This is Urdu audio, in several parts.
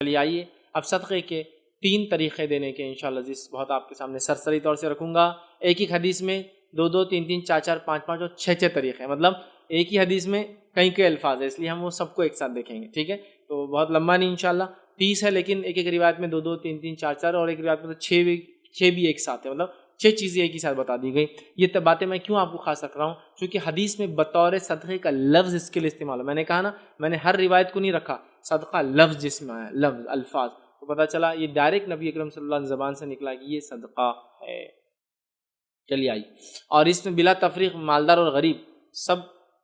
چلیے آئیے اب صدقے کے 3 طریقے دینے کے انشاءاللہ عزیز بہت آپ کے سامنے سرسری طور سے رکھوں گا۔ ایک ہی حدیث میں 2 3 4 5 اور 6 طریقے، مطلب ایک ہی حدیث میں کئی الفاظ ہیں، اس لیے ہم وہ سب کو ایک ساتھ دیکھیں گے، ٹھیک ہے؟ تو بہت لمبا نہیں انشاءاللہ، 30 ہے، لیکن ایک روایت میں 2 3 4 اور ایک روایت میں تو 6 بھی ایک ساتھ ہے، مطلب 6 چیزیں ایک ہی ساتھ بتا دی گئی۔ یہ باتیں میں کیوں آپ کو خاص رکھ رہا ہوں؟ کیونکہ حدیث میں بطور صدقے کا لفظ اس کے لیے استعمال ہو، میں نے کہا نا، میں نے ہر روایت کو نہیں رکھا، صدقہ لفظ جس میں ہے، لفظ الفاظ، تو پتہ چلا یہ ڈائریکٹ نبی اکرم صلی اللہ علیہ وسلم زبان سے نکلا کہ یہ صدقہ ہے۔ چلیے آئیے، اور اس میں بلا تفریق مالدار اور غریب سب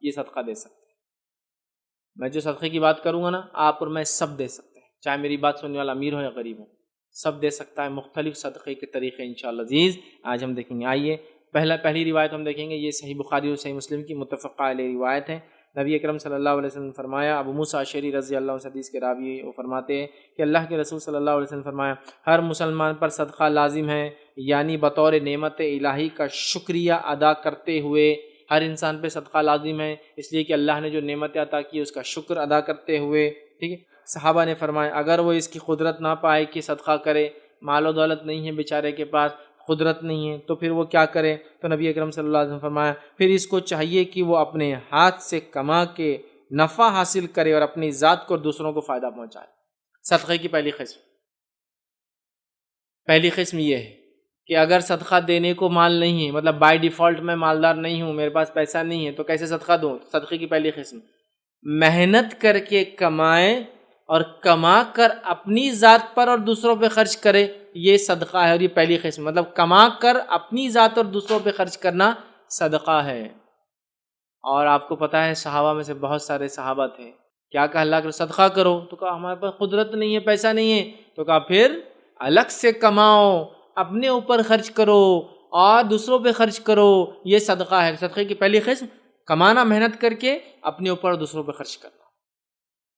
یہ صدقہ دے سکتے ہیں۔ میں جو صدقے کی بات کروں گا نا، آپ اور میں سب دے سکتے ہیں، چاہے میری بات سننے والا امیر ہو یا غریب ہو، سب دے سکتا ہے۔ مختلف صدقے کے طریقے انشاءاللہ عزیز آج ہم دیکھیں گے۔ آئیے پہلی روایت ہم دیکھیں گے، یہ صحیح بخاری اور صحیح مسلم کی متفقہ علیہ روایت ہے۔ نبی اکرم صلی اللہ علیہ وسلم نے فرمایا، ابو موسیٰ اشعری رضی اللہ عنہ حدیث کے راوی وہ فرماتے ہیں کہ اللہ کے رسول صلی اللہ علیہ وسلم نے فرمایا، ہر مسلمان پر صدقہ لازم ہے، یعنی بطور نعمت الہی کا شکریہ ادا کرتے ہوئے۔ ہر انسان پہ صدقہ لازم ہے، اس لیے کہ اللہ نے جو نعمت عطا کی اس کا شکر ادا کرتے ہوئے، ٹھیک ہے؟ صحابہ نے فرمایا اگر وہ اس کی قدرت نہ پائے کہ صدقہ کرے، مال و دولت نہیں ہے بیچارے کے پاس، قدرت نہیں ہے، تو پھر وہ کیا کرے؟ تو نبی اکرم صلی اللہ علیہ وسلم نے فرمایا پھر اس کو چاہیے کہ وہ اپنے ہاتھ سے کما کے نفع حاصل کرے اور اپنی ذات کو اور دوسروں کو فائدہ پہنچائے۔ صدقے کی پہلی قسم یہ ہے کہ اگر صدقہ دینے کو مال نہیں ہے، مطلب بائی ڈیفالٹ میں مالدار نہیں ہوں، میرے پاس پیسہ نہیں ہے، تو کیسے صدقہ دوں؟ صدقے کی پہلی قسم محنت کر کے کمائے اور کما کر اپنی ذات پر اور دوسروں پہ خرچ کرے، یہ صدقہ ہے۔ اور یہ پہلی قسم، مطلب کما کر اپنی ذات اور دوسروں پہ خرچ کرنا صدقہ ہے۔ اور آپ کو پتہ ہے صحابہ میں سے بہت سارے صحابہ تھے، کیا کہا اللہ کے صدقہ کرو، تو کہا ہمارے پاس قدرت نہیں ہے، پیسہ نہیں ہے، تو کہا پھر الگ سے کماؤ، اپنے اوپر خرچ کرو اور دوسروں پہ خرچ کرو، یہ صدقہ ہے۔ صدقے کی پہلی قسم کمانا، محنت کر کے اپنے اوپر اور دوسروں پہ خرچ کرنا۔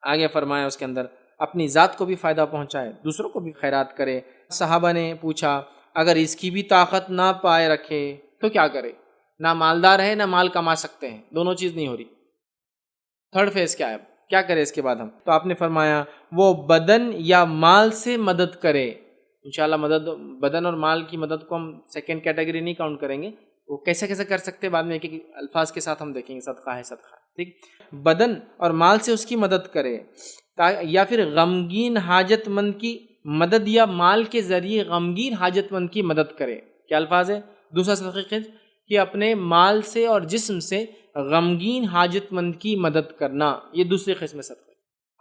آگے فرمایا اس کے اندر اپنی ذات کو بھی فائدہ پہنچائے، دوسروں کو بھی خیرات کرے۔ صحابہ نے پوچھا اگر اس کی بھی طاقت نہ پائے رکھے تو کیا کرے؟ نہ مالدار ہے نہ مال کما سکتے ہیں، دونوں چیز نہیں ہو رہی، تھرڈ فیز کیا ہے؟ کیا کرے اس کے بعد ہم؟ تو آپ نے فرمایا وہ بدن یا مال سے مدد کرے۔ انشاءاللہ مدد، بدن اور مال کی مدد کو ہم سیکنڈ کیٹیگری نہیں کاؤنٹ کریں گے، وہ کیسے کر سکتے بعد میں ایک ایک الفاظ کے ساتھ ہم دیکھیں گے۔ صدقہ ہے، صدقہ، ٹھیک؟ بدن اور مال سے اس کی مدد کرے، یا پھر غمگین حاجت مند کی مدد، یا مال کے ذریعے غمگین حاجت مند کی مدد کرے۔ کیا الفاظ ہے؟ دوسرا صدقہ کہ اپنے مال سے اور جسم سے غمگین حاجت مند کی مدد کرنا، یہ دوسری قسم صدقہ۔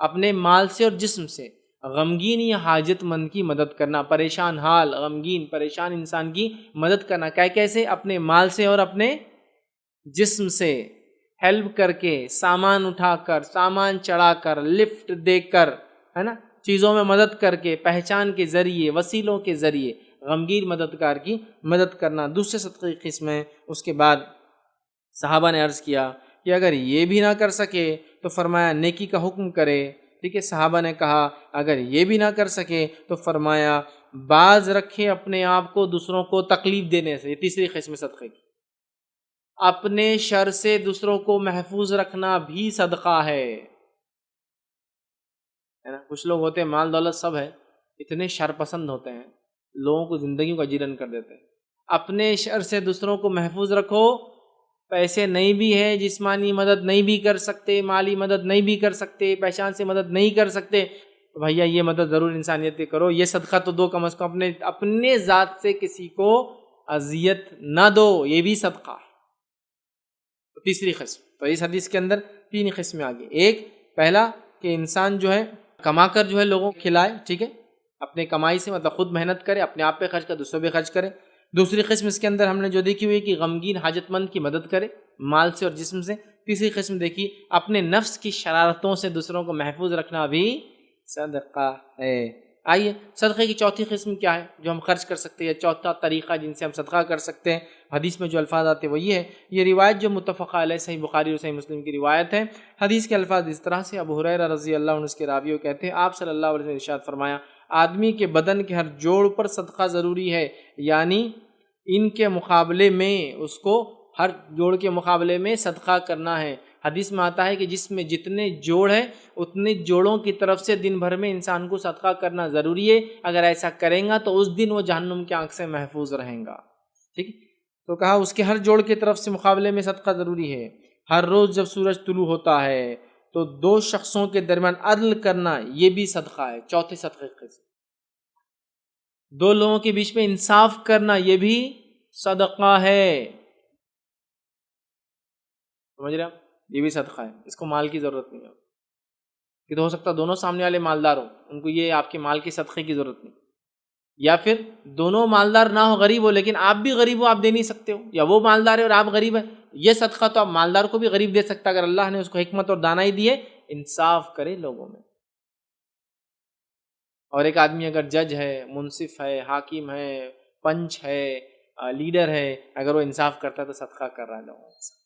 اپنے مال سے اور جسم سے غمگین یا حاجت مند کی مدد کرنا، پریشان حال، غمگین پریشان انسان کی مدد کرنا۔ کیسے؟ اپنے مال سے اور اپنے جسم سے ہیلپ کر کے، سامان اٹھا کر، سامان چڑھا کر، لفٹ دے کر، ہے نا، چیزوں میں مدد کر کے، پہچان کے ذریعے، وسیلوں کے ذریعے غمگین مددگار کی مدد کرنا، دوسرے صدقے کی قسم ہے۔ اس کے بعد صحابہ نے عرض کیا کہ اگر یہ بھی نہ کر سکے تو فرمایا نیکی کا حکم کرے، ٹھیک ہے؟ صحابہ نے کہا اگر یہ بھی نہ کر سکے تو فرمایا باز رکھے اپنے آپ کو دوسروں کو تکلیف دینے سے، یہ تیسری قسم صدقے کی۔ اپنے شر سے دوسروں کو محفوظ رکھنا بھی صدقہ ہے نا؟ کچھ لوگ ہوتے ہیں مال دولت سب ہے، اتنے شر پسند ہوتے ہیں، لوگوں کو زندگیوں کا جیرن کر دیتے ہیں۔ اپنے شر سے دوسروں کو محفوظ رکھو، پیسے نہیں بھی ہے، جسمانی مدد نہیں بھی کر سکتے، مالی مدد نہیں بھی کر سکتے، پہچان سے مدد نہیں کر سکتے، تو بھیا یہ مدد ضرور انسانیت کی کرو، یہ صدقہ تو دو کم از کم، اپنے ذات سے کسی کو اذیت نہ دو، یہ بھی صدقہ ہے۔ تو تیسری قسم، تو اس حدیث کے اندر 3 قسمیں آگئی۔ ایک، پہلا کہ انسان جو ہے کما کر جو ہے لوگوں کو کھلائے، ٹھیک ہے، اپنے کمائی سے، مطلب خود محنت کرے، اپنے آپ پہ خرچ کرے، دوسروں پہ خرچ کرے۔ دوسری قسم اس کے اندر ہم نے جو دیکھی ہوئی کہ غمگین حاجت مند کی مدد کرے مال سے اور جسم سے۔ تیسری قسم دیکھی اپنے نفس کی شرارتوں سے دوسروں کو محفوظ رکھنا بھی صدقہ ہے۔ آئیے صدقے کی چوتھی قسم کیا ہے جو ہم خرچ کر سکتے ہیں، چوتھا طریقہ جن سے ہم صدقہ کر سکتے ہیں۔ حدیث میں جو الفاظ آتے ہیں وہ یہ ہے، یہ روایت جو متفقہ علیہ صحیح بخاری اور صحیح مسلم کی روایت ہے۔ حدیث کے الفاظ اس طرح سے، ابو ہریرہ رضی اللہ عنہ اس کے راوی کہتے ہیں آپ صلی اللہ علیہ وسلم نے ارشاد فرمایا آدمی کے بدن کے ہر جوڑ پر صدقہ ضروری ہے، یعنی ان کے مقابلے میں اس کو ہر جوڑ کے مقابلے میں صدقہ کرنا ہے۔ حدیث میں آتا ہے کہ جس میں جتنے جوڑ ہیں اتنے جوڑوں کی طرف سے دن بھر میں انسان کو صدقہ کرنا ضروری ہے. اگر ایسا کریں گا تو اس دن وہ جہنم کی آنکھ سے محفوظ رہیں گا. ٹھیک ہے. تو کہا اس کے ہر جوڑ کی طرف سے مقابلے میں صدقہ ضروری ہے. ہر روز جب سورج طلوع ہوتا ہے تو دو شخصوں کے درمیان عدل کرنا یہ بھی صدقہ ہے. چوتھے صدقے قسم دو لوگوں کے بیچ میں انصاف کرنا یہ بھی صدقہ ہے. سمجھ رہے آپ؟ یہ بھی صدقہ ہے. اس کو مال کی ضرورت نہیں ہے کہ تو ہو سکتا ہے دونوں سامنے والے مالدار ہو, ان کو یہ آپ کے مال کے صدقے کی ضرورت نہیں, یا پھر دونوں مالدار نہ ہو, غریب ہو لیکن آپ بھی غریب ہو آپ دے نہیں سکتے ہو, یا وہ مالدار ہے اور آپ غریب ہیں, یہ صدقہ تو آپ مالدار کو بھی غریب دے سکتا اگر اللہ نے اس کو حکمت اور دانائی دیے. انصاف کرے لوگوں میں. اور ایک آدمی اگر جج ہے, منصف ہے, حاکم ہے, پنچ ہے, لیڈر ہے, اگر وہ انصاف کرتا ہے تو صدقہ کر رہا ہے لوگوں کے ساتھ,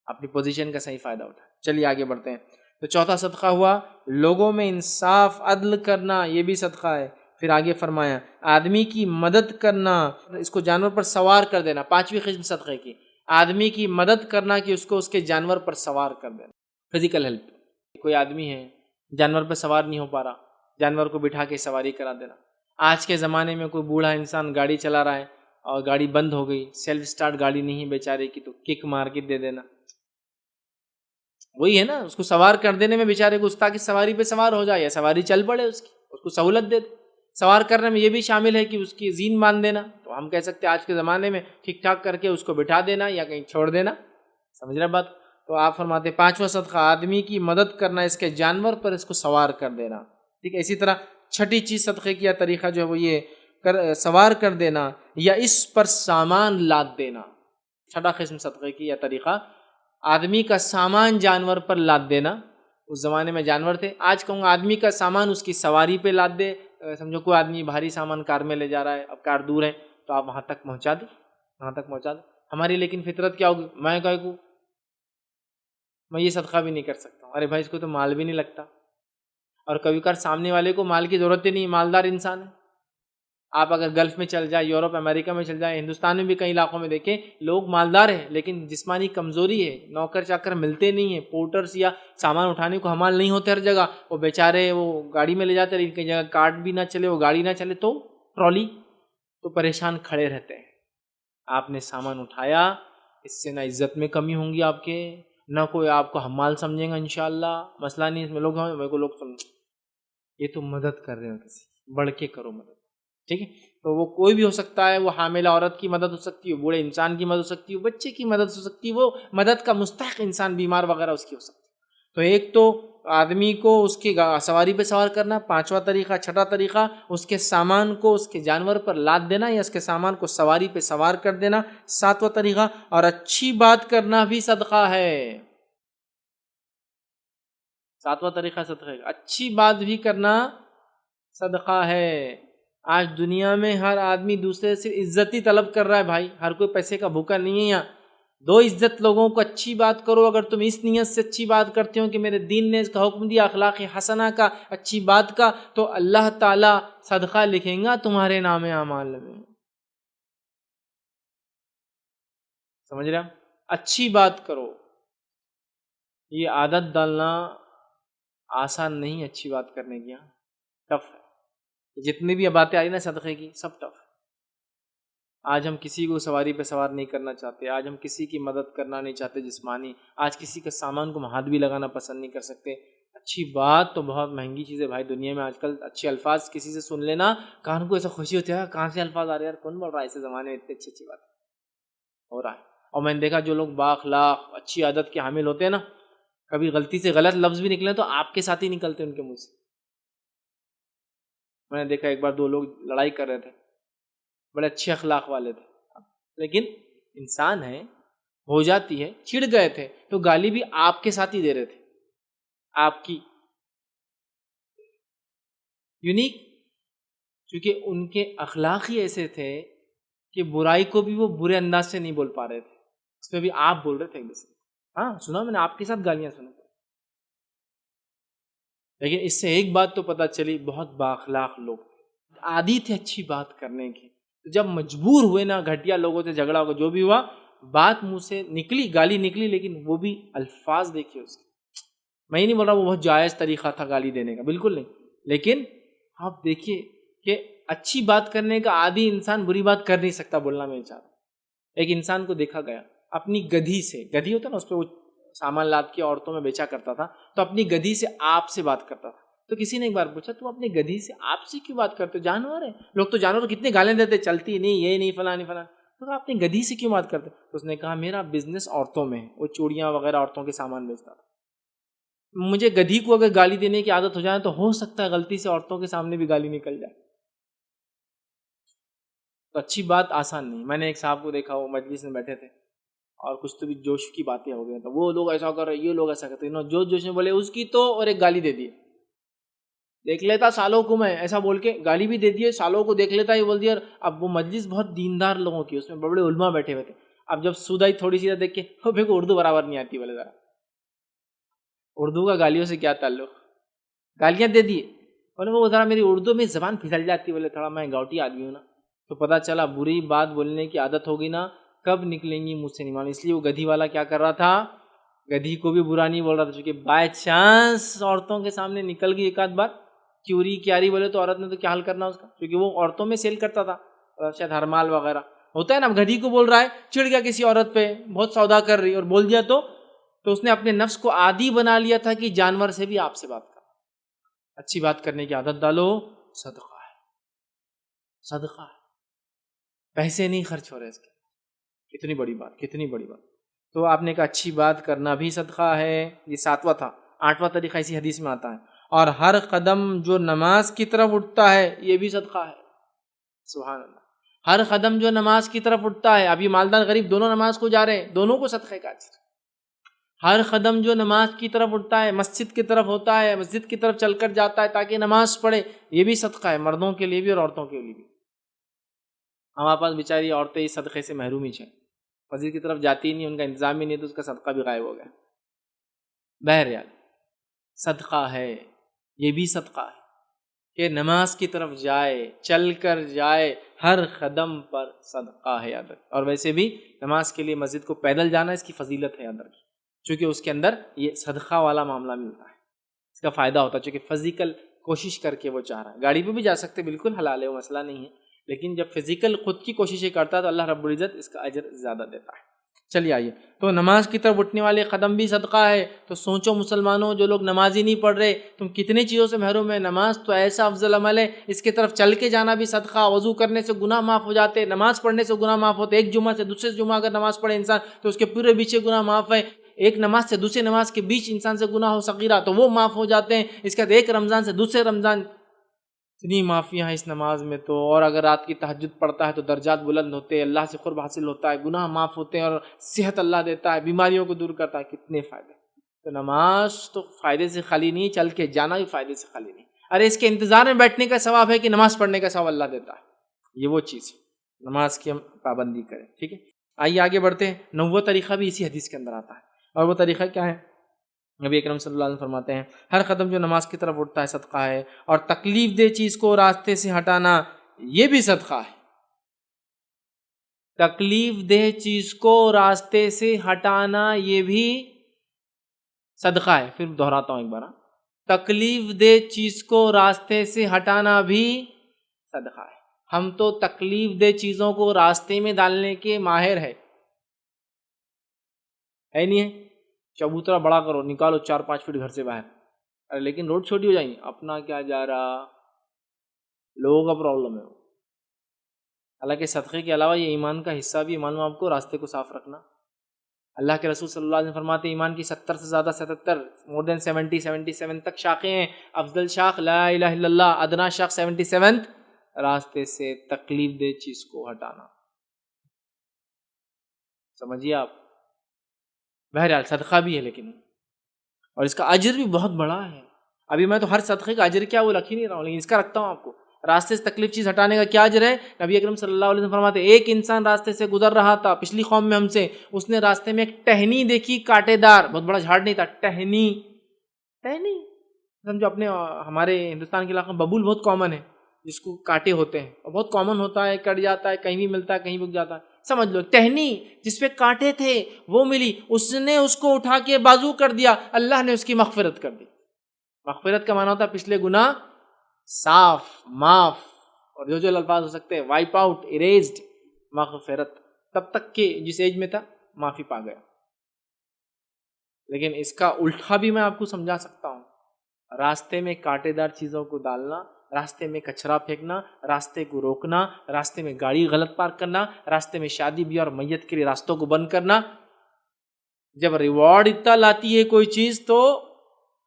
اپنی پوزیشن کا صحیح فائدہ اٹھا. چلیے آگے بڑھتے ہیں. تو چوتھا صدقہ ہوا لوگوں میں انصاف عدل کرنا, یہ بھی صدقہ ہے. پھر آگے فرمایا آدمی کی مدد کرنا, اس کو جانور پر سوار کر دینا. پانچویں قسم صدقے کی آدمی کی مدد کرنا کہ اس کو اس کے جانور پر سوار کر دینا. Physical help. کوئی آدمی ہے جانور پر سوار نہیں ہو پا رہا, جانور کو بٹھا کے سواری کرا دینا. آج کے زمانے میں کوئی بوڑھا انسان گاڑی چلا رہا ہے اور گاڑی بند ہو گئی, سیلف سٹارٹ گاڑی نہیں بیچارے کی, تو کک مار کے دے دینا. وہی ہے نا, اس کو سوار کر دینے میں بیچارے کو, اس تاکہ سواری پہ سوار ہو جائے یا سواری چل پڑے, اس کو سہولت دے دے. سوار کرنے میں یہ بھی شامل ہے کہ اس کی زین باندھ دینا. تو ہم کہہ سکتے ہیں آج کے زمانے میں ٹھیک ٹھاک کر کے اس کو بٹھا دینا یا کہیں چھوڑ دینا. سمجھ رہے بات؟ تو آپ فرماتے پانچواں صدقہ آدمی کی مدد کرنا, اس کے جانور پر اس کو سوار کر دینا. ٹھیک ہے. اسی طرح چھٹی چیز صدقے کی طریقہ جو ہے وہ یہ سوار کر دینا یا اس پر سامان لاد دینا. چھٹا قسم صدقے کی یا طریقہ آدمی کا سامان جانور پر لاد دینا. اس زمانے میں جانور تھے, آج کہوں گا آدمی کا سامان اس کی سواری پہ لاد دے. سمجھو کوئی آدمی بھاری سامان کار میں لے جا رہا ہے, اب کار دور ہے تو آپ وہاں تک پہنچا دیں, وہاں تک پہنچا دیں. ہماری لیکن فطرت کیا ہوگی, میں یہ صدقہ بھی نہیں کر سکتا ہوں. ارے بھائی اس کو تو مال بھی نہیں لگتا, اور کبھی کبھار سامنے والے کو مال کی ضرورت ہی نہیں, مالدار انسان ہے. آپ اگر گلف میں چل جائیں, یورپ امریکہ میں چل جائیں, ہندوستان میں بھی کئی علاقوں میں دیکھیں لوگ مالدار ہیں لیکن جسمانی کمزوری ہے, نوکر چاکر ملتے نہیں ہیں, پورٹرز یا سامان اٹھانے کو حمال نہیں ہوتے ہر جگہ, وہ بیچارے وہ گاڑی میں لے جاتے لیکن کئی جگہ کارٹ بھی نہ چلے, وہ گاڑی نہ چلے تو ٹرالی, تو پریشان کھڑے رہتے ہیں. آپ نے سامان اٹھایا, اس سے نہ عزت میں کمی ہوں گی آپ کے, نہ کوئی آپ کو حمال سمجھیں گا انشاءاللہ. مسئلہ نہیں اس میں. لوگ سمجھ یہ تو مدد کر رہے ہو, کسی بڑھ کے کرو مدد. ٹھیک ہے. تو وہ کوئی بھی ہو سکتا ہے, وہ حاملہ عورت کی مدد ہو سکتی ہے, بوڑھے انسان کی مدد ہو سکتی ہے, بچے کی مدد ہو سکتی ہے, وہ مدد کا مستحق انسان بیمار وغیرہ اس کی ہو سکتی ہے. تو ایک تو آدمی کو اس کی سواری پہ سوار کرنا, پانچواں طریقہ. چھٹا طریقہ اس کے سامان کو اس کے جانور پر لاد دینا یا اس کے سامان کو سواری پہ سوار کر دینا. ساتواں طریقہ اور اچھی بات کرنا بھی صدقہ ہے. ساتواں طریقہ صدقہ ہے, اچھی بات بھی کرنا صدقہ ہے. آج دنیا میں ہر آدمی دوسرے سے عزت ہی طلب کر رہا ہے بھائی, ہر کوئی پیسے کا بھوکا نہیں ہے. یہاں دو عزت لوگوں کو اچھی بات کرو. اگر تم اس نیت سے اچھی بات کرتے ہو کہ میرے دین نے اس کا حکم دیا اخلاق حسنہ کا, اچھی بات کا, تو اللہ تعالیٰ صدقہ لکھیں گا تمہارے نام اعمال میں. سمجھ رہے ہیں؟ اچھی بات کرو. یہ عادت ڈالنا آسان نہیں ہے, اچھی بات کرنے کی, ٹف ہے. جتنی بھی باتیں آئی نا صدقے کی, سب ٹف. آج ہم کسی کو سواری پہ سوار نہیں کرنا چاہتے, آج ہم کسی کی مدد کرنا نہیں چاہتے جسمانی, آج کسی کے سامان کو ہاتھ بھی لگانا پسند نہیں کر سکتے. اچھی بات تو بہت مہنگی چیز ہے بھائی دنیا میں. آج کل اچھے الفاظ کسی سے سن لینا, کان کو ایسا خوشی ہوتی ہے, کہاں سے الفاظ آ رہے ہیں یار, کون بول رہا ہے ایسے زمانے میں اتنی اچھی بات ہو رہا ہے. اور میں نے دیکھا جو لوگ بااخلاق اچھی عادت کے حامل ہوتے ہیں نا, کبھی غلطی سے غلط لفظ بھی نکلے تو آپ کے ساتھ ہی نکلتے ان کے منہ سے. میں نے دیکھا ایک بار دو لوگ لڑائی کر رہے تھے, بڑے اچھے اخلاق والے تھے, لیکن انسان ہے, ہو جاتی ہے, چڑ گئے تھے تو گالی بھی آپ کے ساتھ ہی دے رہے تھے, آپ کی یونیک, کیونکہ ان کے اخلاق ہی ایسے تھے کہ برائی کو بھی وہ برے انداز سے نہیں بول پا رہے تھے. اس میں بھی آپ بول رہے تھے ایک دوسرے. ہاں سنا میں نے آپ کے ساتھ گالیاں سنا, لیکن اس سے ایک بات تو پتہ چلی, بہت بااخلاق لوگ, عادی تھے اچھی بات کرنے کی. جب مجبور ہوئے نا, گھٹیا لوگوں سے جھگڑا ہو جو بھی ہوا, بات منہ سے نکلی، گالی نکلی، لیکن وہ بھی الفاظ دیکھیے اس کے. میں ہی نہیں بول رہا وہ بہت جائز طریقہ تھا گالی دینے کا، بالکل نہیں، لیکن آپ دیکھیے کہ اچھی بات کرنے کا عادی انسان بری بات کر نہیں سکتا. بولنا میں چاہتا ہوں، ایک انسان کو دیکھا گیا اپنی گدھی سے، گدھی ہوتا نا اس پہ وہ سامان لاد کے عورتوں میں بیچا کرتا تھا، تو اپنی گدھی سے آپ سے بات کرتا تھا. تو کسی نے ایک بار پوچھا تو اپنی گدھی سے آپ سے کیوں بات کرتے؟ جانور ہے، لوگ تو جانور کتنے گالیں دیتے، چلتی نہیں، یہ نہیں، فلاں نہیں فلاں، تو آپ اپنی گدھی سے کیوں بات کرتے؟ تو اس نے کہا میرا بزنس عورتوں میں ہے، وہ چوڑیاں وغیرہ عورتوں کے سامان بیچتا تھا. مجھے گدھی کو اگر گالی دینے کی عادت ہو جائے تو ہو سکتا ہے غلطی سے عورتوں کے سامنے بھی گالی نکل جائے. تو اچھی بات آسان نہیں. میں نے ایک صاحب کو دیکھا، وہ مجلس میں بیٹھے تھے اور کچھ تو بھی جوش کی باتیں ہو گئی، تو وہ لوگ ایسا کر رہے، یہ لوگ ایسا کرتے، جوش میں بولے اس کی تو، اور ایک گالی دے دی. دیکھ لیتا سالوں کو میں، ایسا بول کے گالی بھی دے دیے، سالوں کو دیکھ لیتا، یہ بول دیا. اب وہ مجلس بہت دیندار لوگوں کی، اس میں بڑے علماء بیٹھے ہوئے تھے. اب جب سود آئی تھوڑی سی دیکھ کے، میرے کو اردو برابر نہیں آتی، بولے ذرا اردو کا گالیوں سے کیا تعلق، گالیاں دے دیے. بولے وہ ذرا میری اردو میں زبان پھسل جاتی، بولے تھوڑا میں گاؤٹی آدمی ہوں نا. تو پتہ چلا بری بات بولنے کی عادت ہوگی نا، کب نکلیں گی مجھ سے نہیں معلوم. اس لیے وہ گدھی والا کیا کر رہا تھا، گدھی کو بھی برا نہیں بول رہا تھا، چونکہ بائی چانس عورتوں کے سامنے نکل گئی ایک آدھ بات چوری کیاری بولے تو عورت نے تو کیا حل کرنا اس کا، کیونکہ وہ عورتوں میں سیل کرتا تھا، شاید ہرمال وغیرہ ہوتا ہے نا. گدھی کو بول رہا ہے، چڑ گیا کسی عورت پہ، بہت سودا کر رہی اور بول دیا تو اس نے اپنے نفس کو عادی بنا لیا تھا کہ جانور سے بھی آپ سے بات کرنا. اچھی بات کرنے کی عادت ڈالو، صدقہ ہے، صدقہ ہے، پیسے نہیں خرچ ہو رہے اس کے. کتنی بڑی بات، کتنی بڑی بات. تو آپ نے کہا اچھی بات کرنا بھی صدقہ ہے. یہ 7واں تھا. 8واں طریقہ اسی حدیث میں آتا ہے، اور ہر قدم جو نماز کی طرف اٹھتا ہے یہ بھی صدقہ ہے. سبحان اللہ. ہر قدم جو نماز کی طرف اٹھتا ہے، اب یہ مالدار غریب دونوں نماز کو جا رہے ہیں، دونوں کو صدقے کا اجر. ہر قدم جو نماز کی طرف اٹھتا ہے، مسجد کی طرف ہوتا ہے، مسجد کی طرف چل کر جاتا ہے تاکہ نماز پڑھے، یہ بھی صدقہ ہے، مردوں کے لیے بھی اور عورتوں کے لیے بھی. ہمارے پاس بیچاری عورتیں اس صدقے سے محروم ہی ہیں، مسجد کی طرف جاتی ہی نہیں، ان کا انتظام ہی نہیں، تو اس کا صدقہ بھی غائب ہو گیا. بہرحال صدقہ ہے، یہ بھی صدقہ ہے کہ نماز کی طرف جائے، چل کر جائے، ہر قدم پر صدقہ ہے. یاد رکھ. اور ویسے بھی نماز کے لیے مسجد کو پیدل جانا اس کی فضیلت ہے، یاد رکھ، چونکہ اس کے اندر یہ صدقہ والا معاملہ ملتا ہے، اس کا فائدہ ہوتا ہے، چونکہ فزیکل کوشش کر کے وہ چاہ رہا ہے. گاڑی پہ بھی جا سکتے، بالکل حلال ہے، وہ مسئلہ نہیں ہے، لیکن جب فزیکل خود کی کوششیں کرتا ہے تو اللہ رب العزت اس کا اجر زیادہ دیتا ہے. چلیے آئیے، تو نماز کی طرف اٹھنے والے قدم بھی صدقہ ہے. تو سوچو مسلمانوں، جو لوگ نمازی نہیں پڑھ رہے، تم کتنی چیزوں سے محروم ہے. نماز تو ایسا افضل عمل ہے، اس کی طرف چل کے جانا بھی صدقہ. وضو کرنے سے گناہ معاف ہو جاتے، نماز پڑھنے سے گناہ معاف ہوتے. ایک جمعہ سے دوسرے جمعہ اگر نماز پڑھے انسان تو اس کے پورے پیچھے گناہ معاف ہے. ایک نماز سے دوسری نماز کے بیچ انسان سے گناہ ہو صغیرہ تو وہ معاف ہو جاتے ہیں. اس کے بعد ایک رمضان سے دوسرے رمضان، اتنی معافیاں ہیں اس نماز میں. تو اور اگر رات کی تہجد پڑھتا ہے تو درجات بلند ہوتے ہیں، اللہ سے قرب حاصل ہوتا ہے، گناہ معاف ہوتے ہیں، اور صحت اللہ دیتا ہے، بیماریوں کو دور کرتا ہے. کتنے فائدے. تو نماز تو فائدے سے خالی نہیں، چل کے جانا بھی فائدے سے خالی نہیں. ارے اس کے انتظار میں بیٹھنے کا ثواب ہے کہ نماز پڑھنے کا ثواب اللہ دیتا ہے. یہ وہ چیز ہے، نماز کی ہم پابندی کریں. ٹھیک ہے، آئیے آگے بڑھتے ہیں. 9واں طریقہ بھی اسی حدیث کے اندر آتا ہے، اور وہ طریقہ کیا ہے؟ نبی اکرم صلی اللہ علیہ وسلم فرماتے ہیں ہر قدم جو نماز کی طرف اٹھتا ہے صدقہ ہے، اور تکلیف دہ چیز کو راستے سے ہٹانا یہ بھی صدقہ ہے. تکلیف دہ چیز کو راستے سے ہٹانا یہ بھی صدقہ ہے. پھر دہراتا ہوں ایک بار، تکلیف دہ چیز کو راستے سے ہٹانا بھی صدقہ ہے. ہم تو تکلیف دہ چیزوں کو راستے میں ڈالنے کے ماہر ہے نہیں ہے. چبوترا بڑا کرو، نکالو 4-5 فٹ گھر سے باہر، ارے لیکن روڈ چھوٹی ہو جائیں گی، اپنا کیا جا رہا، لوگوں کا پرابلم ہے. حالانکہ صدقے کے علاوہ یہ ایمان کا حصہ بھی، ایمان آپ کو راستے کو صاف رکھنا. اللہ کے رسول صلی اللہ علیہ وسلم فرماتے ہیں ایمان کی 70 سے زیادہ 77 more than 77 تک شاخیں ہیں. افضل شاخ لا الہ الا اللہ، ادنا شاخ 77 راستے سے تکلیف دہ چیز کو ہٹانا. سمجھیے آپ. بہرحال صدقہ بھی ہے لیکن، اور اس کا اجر بھی بہت بڑا ہے. ابھی میں تو ہر صدقے کا اجر کیا وہ رکھ ہی نہیں رہا ہوں، لیکن اس کا رکھتا ہوں آپ کو. راستے سے تکلیف چیز ہٹانے کا کیا اجر ہے؟ نبی اکرم صلی اللہ علیہ وسلم فرماتے ہیں ایک انسان راستے سے گزر رہا تھا، پچھلی قوم میں ہم سے، اس نے راستے میں ایک ٹہنی دیکھی، کانٹے دار، بہت بڑا جھاڑ نہیں تھا، ٹہنی سمجھو. اپنے ہمارے ہندوستان کے علاقے میں ببول بہت کامن ہے، جس کو کانٹے ہوتے ہیں، اور بہت کامن ہوتا ہے، کٹ جاتا ہے، کہیں بھی ملتا ہے، کہیں بک جاتا ہے. سمجھ لو ٹہنی جس پہ کانٹے تھے وہ ملی، اس نے اس کو اٹھا کے بازو کر دیا، اللہ نے اس کی مغفرت کر دی۔ مغفرت کا معنی ہوتا ہے پچھلے گناہ صاف، معاف، اور جو جو الفاظ ہو سکتے ہیں وائپ آؤٹ، اریزڈ، مغفرت، تب تک کہ جس ایج میں تھا معافی پا گیا۔ لیکن اس کا الٹا بھی میں آپ کو سمجھا سکتا ہوں، راستے میں کانٹے دار چیزوں کو ڈالنا، راستے میں کچرا پھینکنا، راستے کو روکنا، راستے میں گاڑی غلط پارک کرنا، راستے میں شادی بیاہ اور میت کے لیے راستوں کو بند کرنا، جب ریوارڈ اتنا لاتی ہے کوئی چیز تو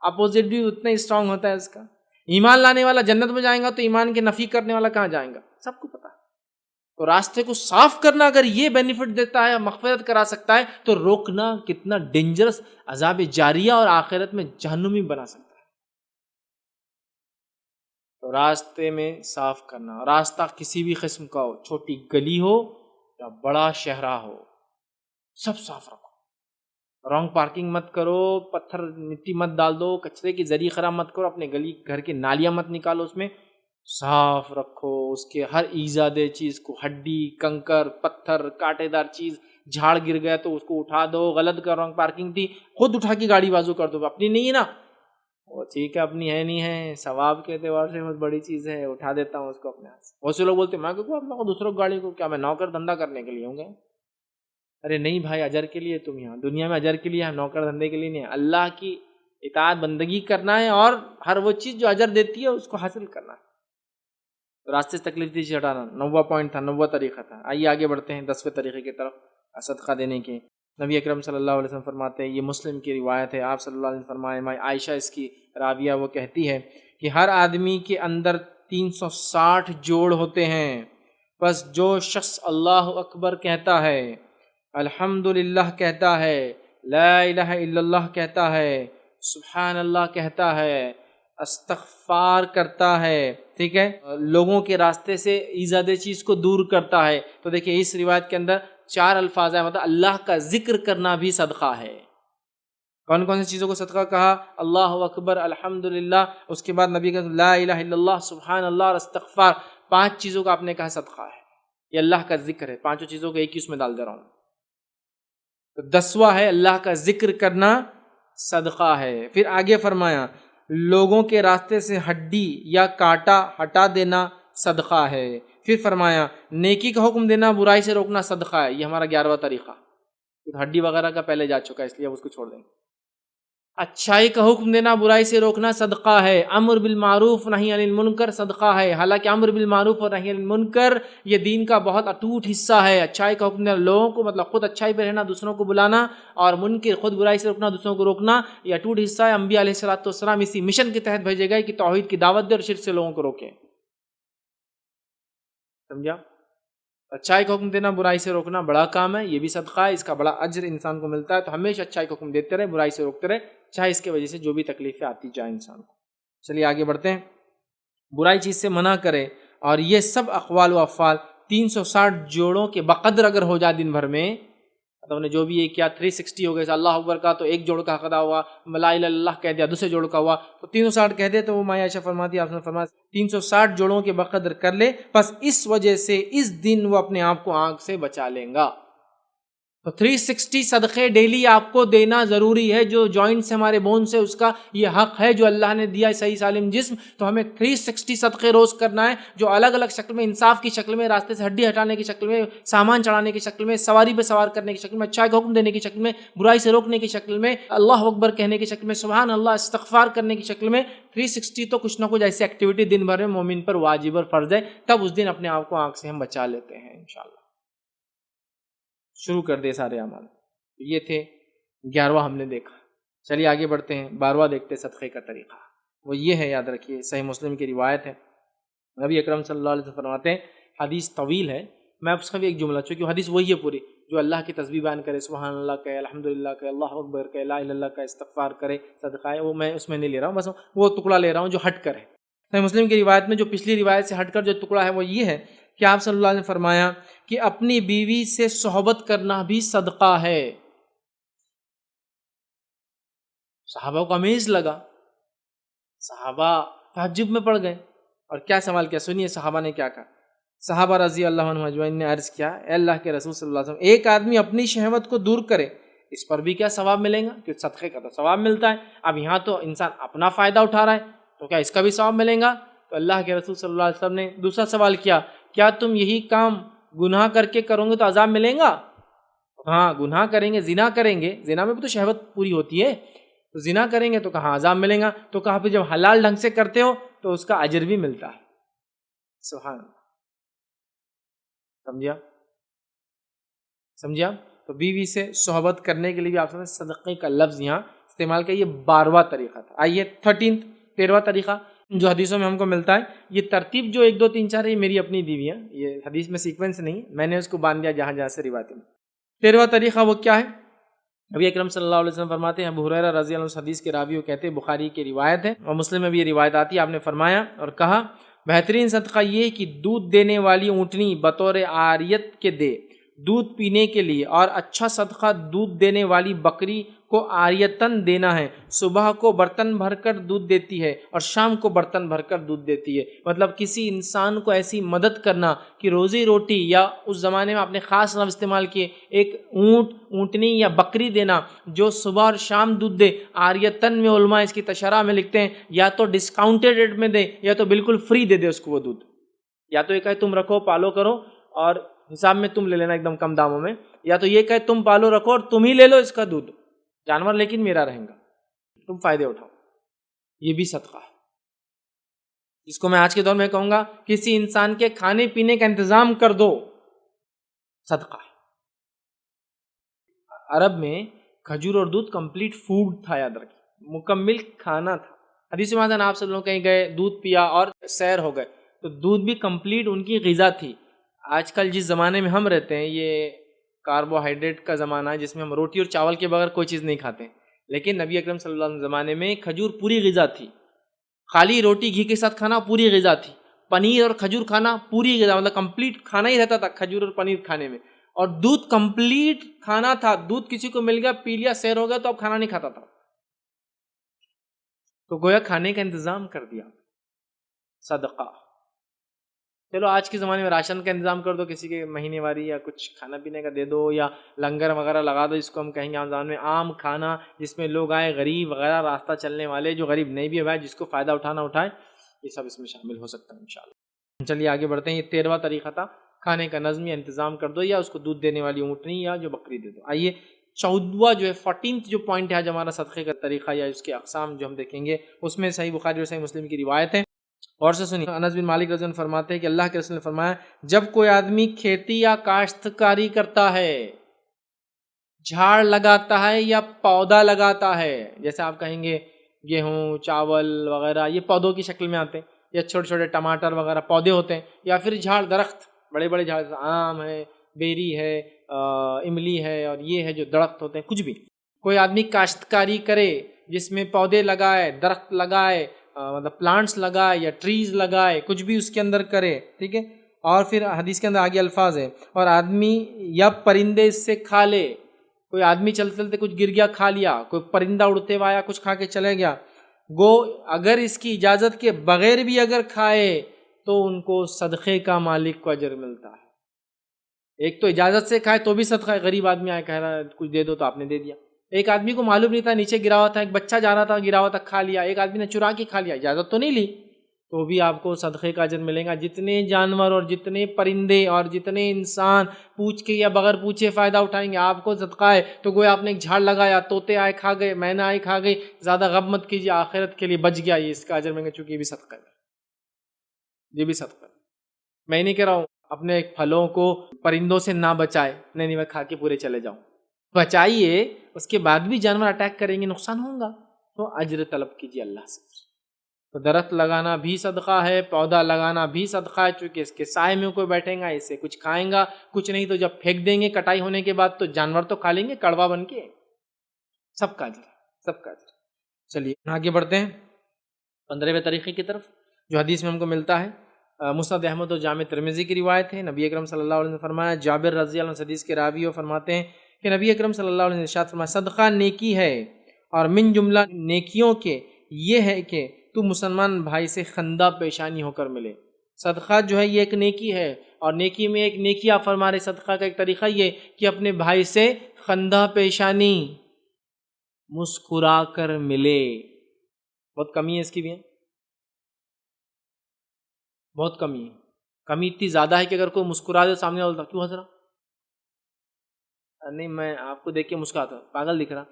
اپوزٹ بھی اتنا اسٹرانگ ہوتا ہے اس کا۔ ایمان لانے والا جنت میں جائیں گا تو ایمان کے نفی کرنے والا کہاں جائیں گا، سب کو پتا ہے۔ تو راستے کو صاف کرنا اگر یہ بینیفٹ دیتا ہے، مغفرت کرا سکتا ہے، تو روکنا کتنا ڈینجرس عذاب جاریہ اور آخرت میں جہنمی بنا سکتا ہے۔ تو راستے میں صاف کرنا، راستہ کسی بھی قسم کا ہو، چھوٹی گلی ہو یا بڑا شہرہ ہو، سب صاف رکھو۔ رانگ پارکنگ مت کرو، پتھر مٹی مت ڈال دو، کچرے کی ذریعہ خراب مت کرو، اپنے گلی گھر کی نالیاں مت نکالو، اس میں صاف رکھو۔ اس کے ہر ایجاد چیز کو، ہڈی، کنکر، پتھر، کانٹے دار چیز، جھاڑ گر گیا تو اس کو اٹھا دو، غلط کر رانگ پارکنگ تھی خود اٹھا کے گاڑی بازو کر دو، اپنی نہیں ہے نا وہ ٹھیک ہے، اپنی ہے نہیں ہے، ثواب کے اعتبار سے بہت بڑی چیز ہے، اٹھا دیتا ہوں اس کو اپنے ہاتھ سے۔ بہت سے لوگ بولتے ہیں میں کیوں اپنا دوسروں کی گاڑی کو، کیا میں نوکر دھندا کرنے کے لیے ہوں گے؟ ارے نہیں بھائی، اجر کے لیے تم یہاں دنیا میں اجر کے لیے، نوکر دھندے کے لیے نہیں ہے، اللہ کی اطاعت بندگی کرنا ہے اور ہر وہ چیز جو اجر دیتی ہے اس کو حاصل کرنا ہے۔ تو راستے سے تکلیف دیجیے ہٹانا 90 پوائنٹ تھا، 90 طریقہ تھا۔ آئیے آگے بڑھتے ہیں 10ویں طریقے کی طرف، صدقہ دینے کے۔ نبی اکرم صلی اللہ علیہ وسلم فرماتے ہیں، یہ مسلم کی روایت ہے، آپ صلی اللہ علیہ وسلم فرمائے، ماں عائشہ اس کی راویہ، وہ کہتی ہے کہ ہر آدمی کے اندر 360 جوڑ ہوتے ہیں، بس جو شخص اللہ اکبر کہتا ہے، الحمدللہ کہتا ہے، لا الہ الا اللہ کہتا ہے، سبحان اللہ کہتا ہے، استغفار کرتا ہے، ٹھیک ہے، لوگوں کے راستے سے ایجاد چیز کو دور کرتا ہے۔ تو دیکھیں اس روایت کے اندر 4 الفاظ ہیں، مطلب اللہ کا ذکر کرنا بھی صدقہ ہے۔ کون کون سی چیزوں کو صدقہ کہا؟ اللہ اکبر، الحمدللہ، اس کے بعد نبی کا لا الہ الا اللہ، سبحان اللہ اور استغفار، 5 چیزوں کا آپ نے کہا صدقہ ہے، یہ اللہ کا ذکر ہے۔ 5 چیزوں کو ایک ہی اس میں ڈال دے رہا ہوں۔ تو 10واں ہے اللہ کا ذکر کرنا صدقہ ہے۔ پھر آگے فرمایا لوگوں کے راستے سے ہڈی یا کانٹا ہٹا دینا صدقہ ہے۔ پھر فرمایا نیکی کا حکم دینا، برائی سے روکنا صدقہ ہے۔ یہ ہمارا 11واں طریقہ، ہڈی وغیرہ کا پہلے جا چکا ہے اس لیے اب اس کو چھوڑ دیں گے۔ اچھائی کا حکم دینا، برائی سے روکنا صدقہ ہے۔ امر بالمعروف نہی عن المنکر صدقہ ہے۔ حالانکہ امر بالمعروف اور نہی عن المنکر یہ دین کا بہت اٹوٹ حصہ ہے۔ اچھائی کا حکم دینا، لوگوں کو مطلب خود اچھائی پہ رہنا، دوسروں کو بلانا، اور منکر خود برائی سے روکنا، دوسروں کو روکنا، یہ اٹوٹ حصہ ہے۔ انبیاء علیہ الصلوۃ والسلام اسی مشن کے تحت بھیجے گئے کہ توحید کی دعوت دے اور شرک سے لوگوں کو روکیں۔ سمجھا؟ اچھائی کا حکم دینا، برائی سے روکنا بڑا کام ہے، یہ بھی صدقہ ہے، اس کا بڑا اجر انسان کو ملتا ہے۔ تو ہمیشہ اچھائی کا حکم دیتے رہے، برائی سے روکتے رہے، چاہے اس کی وجہ سے جو بھی تکلیفیں آتی جائیں انسان کو۔ چلیے آگے بڑھتے ہیں۔ برائی چیز سے منع کرے، اور یہ سب اقوال و افعال 360 جوڑوں کے بقدر اگر ہو جائے دن بھر میں، مطلب نے جو بھی یہ کیا 360 ہو گئے، اللہ اکبر کا تو ایک جوڑ کا ادا ہوا، لا الہ الا اللہ کہہ دیا دوسرے جوڑ کا ہوا، تو 360 کہہ دے، تو وہ ماں عائشہ فرماتی ہے، آپ نے فرمایا 360 جوڑوں کے بقدر کر لے، بس اس وجہ سے اس دن وہ اپنے آپ کو آگ سے بچا لیں گا۔ تو 360 صدقے ڈیلی آپ کو دینا ضروری ہے۔ جو جوائنٹ سے ہمارے بون سے، اس کا یہ حق ہے جو اللہ نے دیا ہے صحیح سالم جسم، تو ہمیں 360 صدقے روز کرنا ہے، جو الگ الگ شکل میں، انصاف کی شکل میں، راستے سے ہڈی ہٹانے کی شکل میں، سامان چڑھانے کی شکل میں، سواری پہ سوار کرنے کی شکل میں، اچھائی کا حکم دینے کی شکل میں، برائی سے روکنے کی شکل میں، اللہ اکبر کہنے کی شکل میں، سبحان اللہ استغفار کرنے کی شکل میں، 360 تو کچھ نہ کچھ ایسی ایکٹیویٹی دن بھر میں مومن پر واجب اور فرض ہے، تب اس دن اپنے آپ کو آنکھ سے ہم بچا لیتے ہیں انشاءاللہ۔ شروع کر دے سارے اعمال۔ یہ تھے 11واں ہم نے دیکھا۔ چلیے آگے بڑھتے ہیں، 12واں دیکھتے صدقے کا طریقہ۔ وہ یہ ہے، یاد رکھیے، صحیح مسلم کی روایت ہے، نبی اکرم صلی اللہ علیہ وسلم فرماتے ہیں، حدیث طویل ہے، میں اس کا بھی ایک جملہ، چونکہ حدیث وہی ہے پوری، جو اللہ کی تسبیح بیان کرے، سبحان اللہ کہے، الحمدللہ کہے، اللہ اکبر کہے، لا الہ الا اللہ کہے، استغفار کرے، صدقہ ہے، وہ میں اس میں نہیں لے رہا ہوں، بس وہ ٹکڑا لے رہا ہوں جو ہٹ کر ہے۔ صحیح مسلم کی روایت میں جو پچھلی روایت سے ہٹ کر جو ٹکڑا ہے وہ یہ ہے کہ آپ صلی اللہ علیہ وسلم فرمایا کہ اپنی بیوی سے صحبت کرنا بھی صدقہ ہے۔ صحابہ کو امیز لگا، صحابہ تعجب میں پڑ گئے، اور کیا سوال کیا، سنیے صحابہ نے کیا کہا۔ صحابہ رضی اللہ عنہم اجمعین نے عرض کیا، اے اللہ کے رسول صلی اللہ علیہ وسلم، ایک آدمی اپنی شہوت کو دور کرے، اس پر بھی کیا ثواب ملے گا؟ کہ صدقے کا تو ثواب ملتا ہے، اب یہاں تو انسان اپنا فائدہ اٹھا رہا ہے، تو کیا اس کا بھی ثواب ملے گا؟ تو اللہ کے رسول صلی اللہ علیہ وسلم نے دوسرا سوال کیا، کیا تم یہی کام گناہ کر کے کرو گے تو عذاب ملے گا؟ ہاں، گناہ کریں گے، زنا کریں گے، زنا میں بھی تو شہوت پوری ہوتی ہے، تو زنا کریں گے تو کہاں عذاب ملے گا؟ تو کہا پھر جب حلال ڈھنگ سے کرتے ہو تو اس کا اجر بھی ملتا ہے۔ سبحان اللہ، سمجھا؟ تو بیوی سے صحبت کرنے کے لیے بھی آپ نے صدقے کا لفظ یہاں استعمال کیا، یہ 12واں طریقہ تھا۔ آئیے 13واں طریقہ جو حدیثوں میں ہم کو ملتا ہے، یہ ترتیب جو 1 2 3 4 ہے، یہ میری اپنی دی ہوئی ہے، یہ حدیث میں سیکوینس نہیں، میں نے اس کو باندھ دیا جہاں جہاں سے روایتیں۔ 13واں طریقہ وہ کیا ہے؟ نبی اکرم صلی اللہ علیہ وسلم فرماتے ہیں، ابو ہریرہ رضی اللہ عنہ حدیث کے راوی وہ کہتے ہیں، بخاری کی روایت ہے اور مسلم میں بھی یہ روایت آتی ہے، آپ نے فرمایا اور کہا، بہترین صدقہ یہ کہ دودھ دینے والی اونٹنی بطور عاریت کے دے دودھ پینے کے لیے، اور اچھا صدقہ دودھ دینے والی بکری کو عاریتاً دینا ہے، صبح کو برتن بھر کر دودھ دیتی ہے اور شام کو برتن بھر کر دودھ دیتی ہے۔ مطلب کسی انسان کو ایسی مدد کرنا کہ روزی روٹی، یا اس زمانے میں آپ نے خاص لفظ استعمال کیے، ایک اونٹنی یا بکری دینا جو صبح اور شام دودھ دے، عاریتاً میں علماء اس کی تشرح میں لکھتے ہیں یا تو ڈسکاؤنٹڈ ریٹ میں دے یا تو بالکل فری دے دے اس کو وہ دودھ، یا تو یہ کہے تم رکھو پالو کرو اور حساب میں تم لے لینا ایک دم کم داموں میں، یا تو یہ کہے تم پالو رکھو اور تم ہی لے لو اس کا دودھ، جانور لیکن میرا رہیں گا، تم فائدے اٹھاؤ، یہ بھی صدقہ ہے۔ اس کو میں آج کے دور میں کہوں گا کسی انسان کے کھانے پینے کا انتظام کر دو، صدقہ ہے۔ عرب میں کھجور اور دودھ کمپلیٹ فوڈ تھا، یاد رکھیں، مکمل کھانا تھا۔ حدیث میں آپ سب لوگ کہیں گئے دودھ پیا اور سیر ہو گئے، تو دودھ بھی کمپلیٹ ان کی غذا تھی۔ آج کل جس زمانے میں ہم رہتے ہیں یہ کاربوہائیڈریٹ کا زمانہ ہے، جس میں ہم روٹی اور چاول کے بغیر کوئی چیز نہیں کھاتے ہیں، لیکن نبی اکرم صلی اللہ علیہ وسلم زمانے میں کھجور پوری غذا تھی، خالی روٹی گھی کے ساتھ کھانا پوری غذا تھی، پنیر اور کھجور کھانا پوری غذا، مطلب کمپلیٹ کھانا ہی رہتا تھا کھجور اور پنیر کھانے میں، اور دودھ کمپلیٹ کھانا تھا، دودھ کسی کو مل گیا پی لیا سیر ہو گیا تو اب کھانا نہیں کھاتا تھا، تو گویا کھانے کا انتظام کر دیا، صدقہ۔ چلو آج کے زمانے میں راشن کا انتظام کر دو، کسی کے مہینے واری یا کچھ کھانا پینے کا دے دو، یا لنگر وغیرہ لگا دو، جس کو ہم کہیں گے عام زبان میں عام کھانا، جس میں لوگ آئے غریب وغیرہ راستہ چلنے والے، جو غریب نہیں بھی ہے جس کو فائدہ اٹھانا اٹھائے، یہ سب اس میں شامل ہو سکتا ہے انشاءاللہ۔ چلیے آگے بڑھتے ہیں، یہ 13واں طریقہ تھا، کھانے کا نظم یا انتظام کر دو، یا اس کو دودھ دینے والی اونٹنی یا جو بکری دے دو۔ آئیے 14واں جو ہے 14th جو پوائنٹ ہے، جو ہمارا صدقے کا طریقہ یا اس کے اقسام جو ہم دیکھیں گے، اس میں صحیح بخاری اور صحیح مسلم کی روایت ہے، اور سے سنیے، انس بن مالک رضی اللہ عنہ فرماتے ہیں کہ اللہ کے رسول نے فرمایا، جب کوئی آدمی کھیتی یا کاشتکاری کرتا ہے، جھاڑ لگاتا ہے یا پودا لگاتا ہے، جیسے آپ کہیں گے گیہوں چاول وغیرہ یہ پودوں کی شکل میں آتے ہیں، یا چھوٹے چھوٹے ٹماٹر وغیرہ پودے ہوتے ہیں، یا پھر جھاڑ درخت بڑے بڑے جھاڑ، آم ہے، بیری ہے، املی ہے، اور یہ ہے جو درخت ہوتے ہیں، کچھ بھی کوئی آدمی کاشتکاری کرے جس میں پودے لگائے، درخت لگائے، مطلب پلانٹس لگائے یا ٹریز لگائے، کچھ بھی اس کے اندر کرے، ٹھیک ہے۔ اور پھر حدیث کے اندر آگے الفاظ ہے، اور آدمی یا پرندے اس سے کھا لے، کوئی آدمی چلتے چلتے کچھ گر گیا کھا لیا، کوئی پرندہ اڑتے ہوا آیا کچھ کھا کے چلے گیا، گو اگر اس کی اجازت کے بغیر بھی اگر کھائے تو ان کو صدقے کا مالک کو اجر ملتا ہے۔ ایک تو اجازت سے کھائے تو بھی صدقہ ہے، غریب آدمی آئے کہہ رہا ہے کچھ دے دو تو آپ نے دے دیا، ایک آدمی کو معلوم نہیں تھا نیچے گرا ہوا تھا، ایک بچہ جا رہا تھا گرا ہوا تھا کھا لیا، ایک آدمی نے چرا کے کھا لیا، اجازت تو نہیں لی، تو بھی آپ کو صدقے کا اجر ملے گا۔ جتنے جانور اور جتنے پرندے اور جتنے انسان پوچھ کے یا بغیر پوچھے فائدہ اٹھائیں گے، آپ کو صدقہ ہے، تو گویا آپ نے ایک جھاڑ لگایا، طوطے آئے کھا گئے، مینا آئے کھا گئی، زیادہ غم مت کیجیے، آخرت کے لیے بچ گیا، یہ اس کا اجر ملے گا، چونکہ یہ بھی صدقہ ہے، یہ بھی صدقہ ہے۔ میں نہیں کہہ رہا ہوں اپنے پھلوں کو پرندوں سے نہ بچائے، نہیں میں کھا کے پورے چلے جاؤں، بچائیے، اس کے بعد بھی جانور اٹیک کریں گے نقصان ہوگا، تو اجر طلب کیجیے اللہ سے۔ تو درخت لگانا بھی صدقہ ہے، پودا لگانا بھی صدقہ ہے، چونکہ اس کے سائے میں کوئی بیٹھے گا، اس سے کچھ کھائیں گا، کچھ نہیں تو جب پھینک دیں گے کٹائی ہونے کے بعد تو جانور تو کھا لیں گے کڑوا بن کے، سب کا اجر، سب کا اجر۔ چلیے آگے بڑھتے ہیں 15ویں طریقے کی طرف، جو حدیث میں ہم کو ملتا ہے، مسند احمد و جامع ترمذی کی روایت ہے، نبی اکرم صلی اللہ علیہ وسلم نے فرمایا، جابر رضی اللہ عنہ حدیث کے راوی وہ فرماتے ہیں کہ نبی اکرم صلی اللہ علیہ وسلم نے ارشاد فرمایا، صدقہ نیکی ہے، اور من جملہ نیکیوں کے یہ ہے کہ تو مسلمان بھائی سے خندہ پیشانی ہو کر ملے، صدقہ جو ہے یہ ایک نیکی ہے، اور نیکی میں ایک نیکی آپ فرما رہے، صدقہ کا ایک طریقہ یہ کہ اپنے بھائی سے خندہ پیشانی مسکرا کر ملے. بہت کمی ہے اس کی بھی، بہت کمی ہے. کمی اتنی زیادہ ہے کہ اگر کوئی مسکرا دے سامنے والا کیوں ہنس رہا؟ نہیں میں آپ کو دیکھ کے مسکراتا ہوں، پاگل دکھ رہا،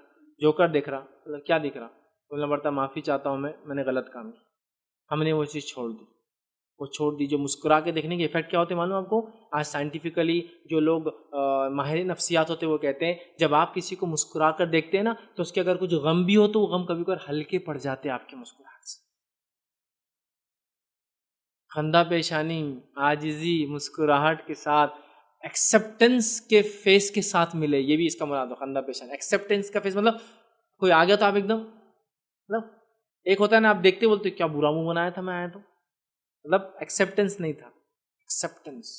جوکر دیکھ رہا، مطلب کیا دکھ رہا؟ بولنا پڑتا معافی چاہتا ہوں میں نے غلط کام کیا. ہم نے وہ چیز چھوڑ دی، وہ چھوڑ دی. جو مسکرا کے دیکھنے کے ایفیکٹ کیا ہوتے ہیں معلوم آپ کو؟ آج سائنٹیفکلی جو لوگ ماہر نفسیات ہوتے ہیں وہ کہتے ہیں جب آپ کسی کو مسکرا کر دیکھتے ہیں نا تو اس کے اگر کچھ غم بھی ہو تو وہ غم کبھی کبھی ہلکے پڑ جاتے ہیں آپ کے مسکراہٹ سے. خندہ پیشانی، عاجزی، مسکراہٹ کے ساتھ ایکسیپٹنس کے فیس کے ساتھ ملے، یہ بھی اس کا مراد ہے. خندہ پیشانی ایکسیپٹنس کا فیس، مطلب کوئی آ گیا تو آپ ایک دم، مطلب ایک ہوتا ہے نا آپ دیکھتے بولتے کیا برا منہ بنایا تھا میں آیا تو، مطلب ایکسیپٹنس نہیں تھا، ایکسیپٹنس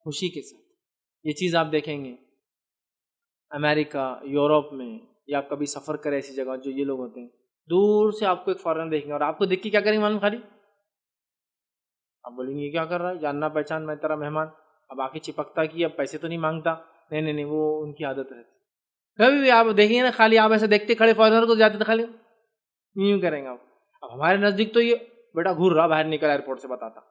خوشی کے ساتھ. یہ چیز آپ دیکھیں گے امریکہ، یورپ میں، یا آپ کبھی سفر کرے ایسی جگہ جو یہ لوگ ہوتے ہیں، دور سے آپ کو ایک فارنر دیکھیں گے اور آپ کو دیکھ کے کیا کریں گے معلوم؟ خالی آپ بولیں گے یہ کیا کر رہا ہے، جاننا پہچان میں تیرا مہمان، اب آ کے چپکتا کی اب پیسے تو نہیں مانگتا، نہیں وہ ان کی عادت رہتی. کبھی بھی آپ دیکھیں گے نا خالی آپ ایسے دیکھتے کھڑے فارنر کو جاتے تو خالی یوں کریں گے آپ. اب ہمارے نزدیک تو یہ بیٹا گھور رہا باہر نکل ایئرپورٹ سے بتاتا،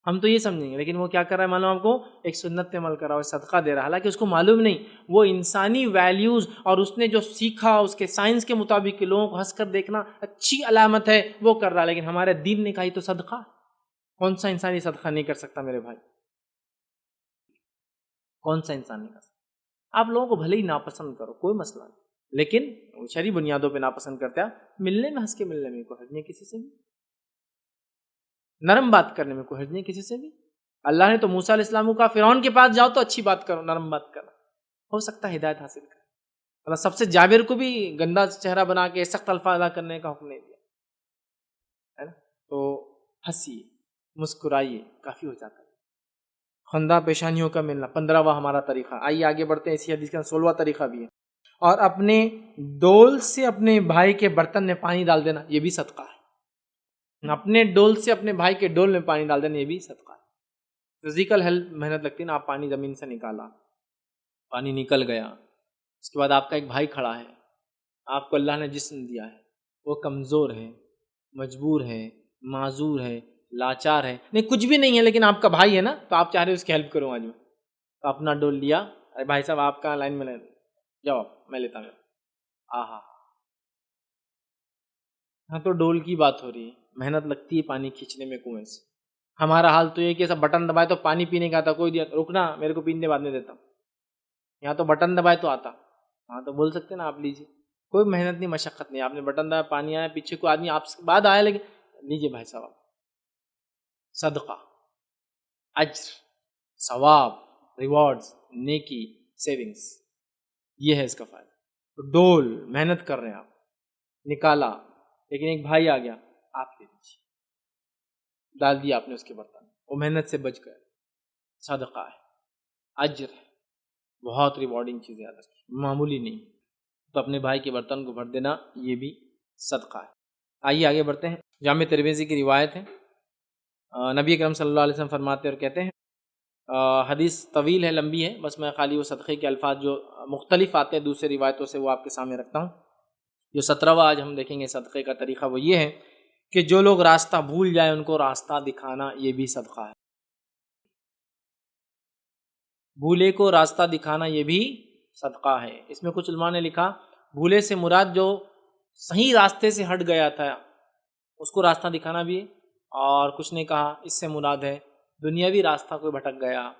ہم تو یہ سمجھیں گے، لیکن وہ کیا کر رہا ہے معلوم آپ کو؟ ایک سنت پہ عمل کر رہا ہے، صدقہ دے رہا ہے، حالانکہ اس کو معلوم نہیں وہ انسانی ویلیوز اور اس نے جو سیکھا اس کے سائنس کے مطابق کہ لوگوں کو ہنس کر دیکھنا اچھی علامت ہے وہ کر رہا ہے. لیکن ہمارے دین نے کہا یہ تو صدقہ، کون سا انسان یہ صدقہ نہیں کر سکتا میرے بھائی؟ کون سا انسان نہیں کر سکتا؟ آپ لوگوں کو بھلے ہی ناپسند کرو کوئی مسئلہ نہیں، لیکن شرعی بنیادوں پہ ناپسند کرتے ہیں. ملنے میں ہنس کے ملنے میں کوئی حرج نہیں کسی سے بھی، نرم بات کرنے میں کوئی حرج نہیں کسی سے بھی. اللہ نے تو موسیٰ علیہ السلام کو کہا فرعون کے پاس جاؤ تو اچھی بات کرو، نرم بات کرو، ہو سکتا ہے ہدایت حاصل کرے. اللہ سب سے جابر کو بھی گندا چہرہ بنا کے سخت الفاظ ادا کرنے کا حکم نہیں دیا ہے نا. تو ہنسیے، مسکرائیے، کافی ہو جاتا ہے. خندہ پیشانیوں کا ملنا 15واں ہمارا طریقہ. آئیے آگے بڑھتے ہیں. اسی حدیث کا 16واں طریقہ بھی ہے. اور اپنے ڈول سے اپنے بھائی کے برتن میں پانی ڈال دینا، یہ بھی صدقہ ہے. اپنے ڈول سے اپنے بھائی کے ڈول میں پانی ڈال دینا، یہ بھی صدقہ ہے. فزیکل ہیلپ محنت لگتی ہے نا، آپ پانی زمین سے نکالا، پانی نکل گیا، اس کے بعد آپ کا ایک بھائی کھڑا ہے، آپ کو اللہ نے جسم دیا ہے، وہ کمزور ہے، مجبور ہے، معذور ہے، لاچار ہے، نہیں کچھ بھی نہیں ہے لیکن آپ کا بھائی ہے نا تو آپ چاہ رہے اس کی ہیلپ کروں آج میں. تو اپنا ڈول لیا، ارے بھائی صاحب آپ کا لائن میں لے جاؤ میں لیتا ہوں. ہاں تو ڈول کی بات ہو رہی ہے، محنت لگتی ہے پانی کھینچنے میں کنویں سے. ہمارا حال تو یہ کہ سب بٹن دبائے تو پانی پینے کا آتا، کوئی دیا رکنا میرے کو پینے بعد میں دیتا ہوں. یہاں تو بٹن دبائے تو آتا. ہاں تو بول سکتے نا آپ لیجیے، کوئی محنت نہیں، مشقت نہیں. آپ نے بٹن دبایا، پانی آیا، پیچھے کوئی آدمی آپ سے بعد آیا لیکن لیجیے بھائی صاحب. صدقہ، اجر، ثواب، ریوارڈز، نیکی، سیونگز، یہ ہے اس کا فائدہ. تو ڈول محنت کر رہے ہیں آپ، نکالا، لیکن ایک بھائی آ گیا، آپ لے لیجیے، ڈال دیا آپ نے اس کے برتن، وہ محنت سے بچ گئے، صدقہ ہے، اجر ہے، بہت ریوارڈنگ چیز ہے، معمولی نہیں. تو اپنے بھائی کے برتن کو بھر دینا یہ بھی صدقہ ہے. آئیے آگے بڑھتے ہیں. جامع ترمذی کی روایت ہے، نبی اکرم صلی اللہ علیہ وسلم فرماتے اور کہتے ہیں، حدیث طویل ہے، لمبی ہے، بس میں خالی وہ صدقے کے الفاظ جو مختلف آتے ہیں دوسرے روایتوں سے وہ آپ کے سامنے رکھتا ہوں. جو 17واں آج ہم دیکھیں گے صدقے کا طریقہ وہ یہ ہے کہ جو لوگ راستہ بھول جائیں ان کو راستہ دکھانا، یہ بھی صدقہ ہے. بھولے کو راستہ دکھانا یہ بھی صدقہ ہے. اس میں کچھ علماء نے لکھا بھولے سے مراد جو صحیح راستے سے ہٹ گیا تھا اس کو راستہ دکھانا بھی ہے، اور کچھ نے کہا اس سے مراد ہے دنیاوی راستہ کوئی بھٹک گیا،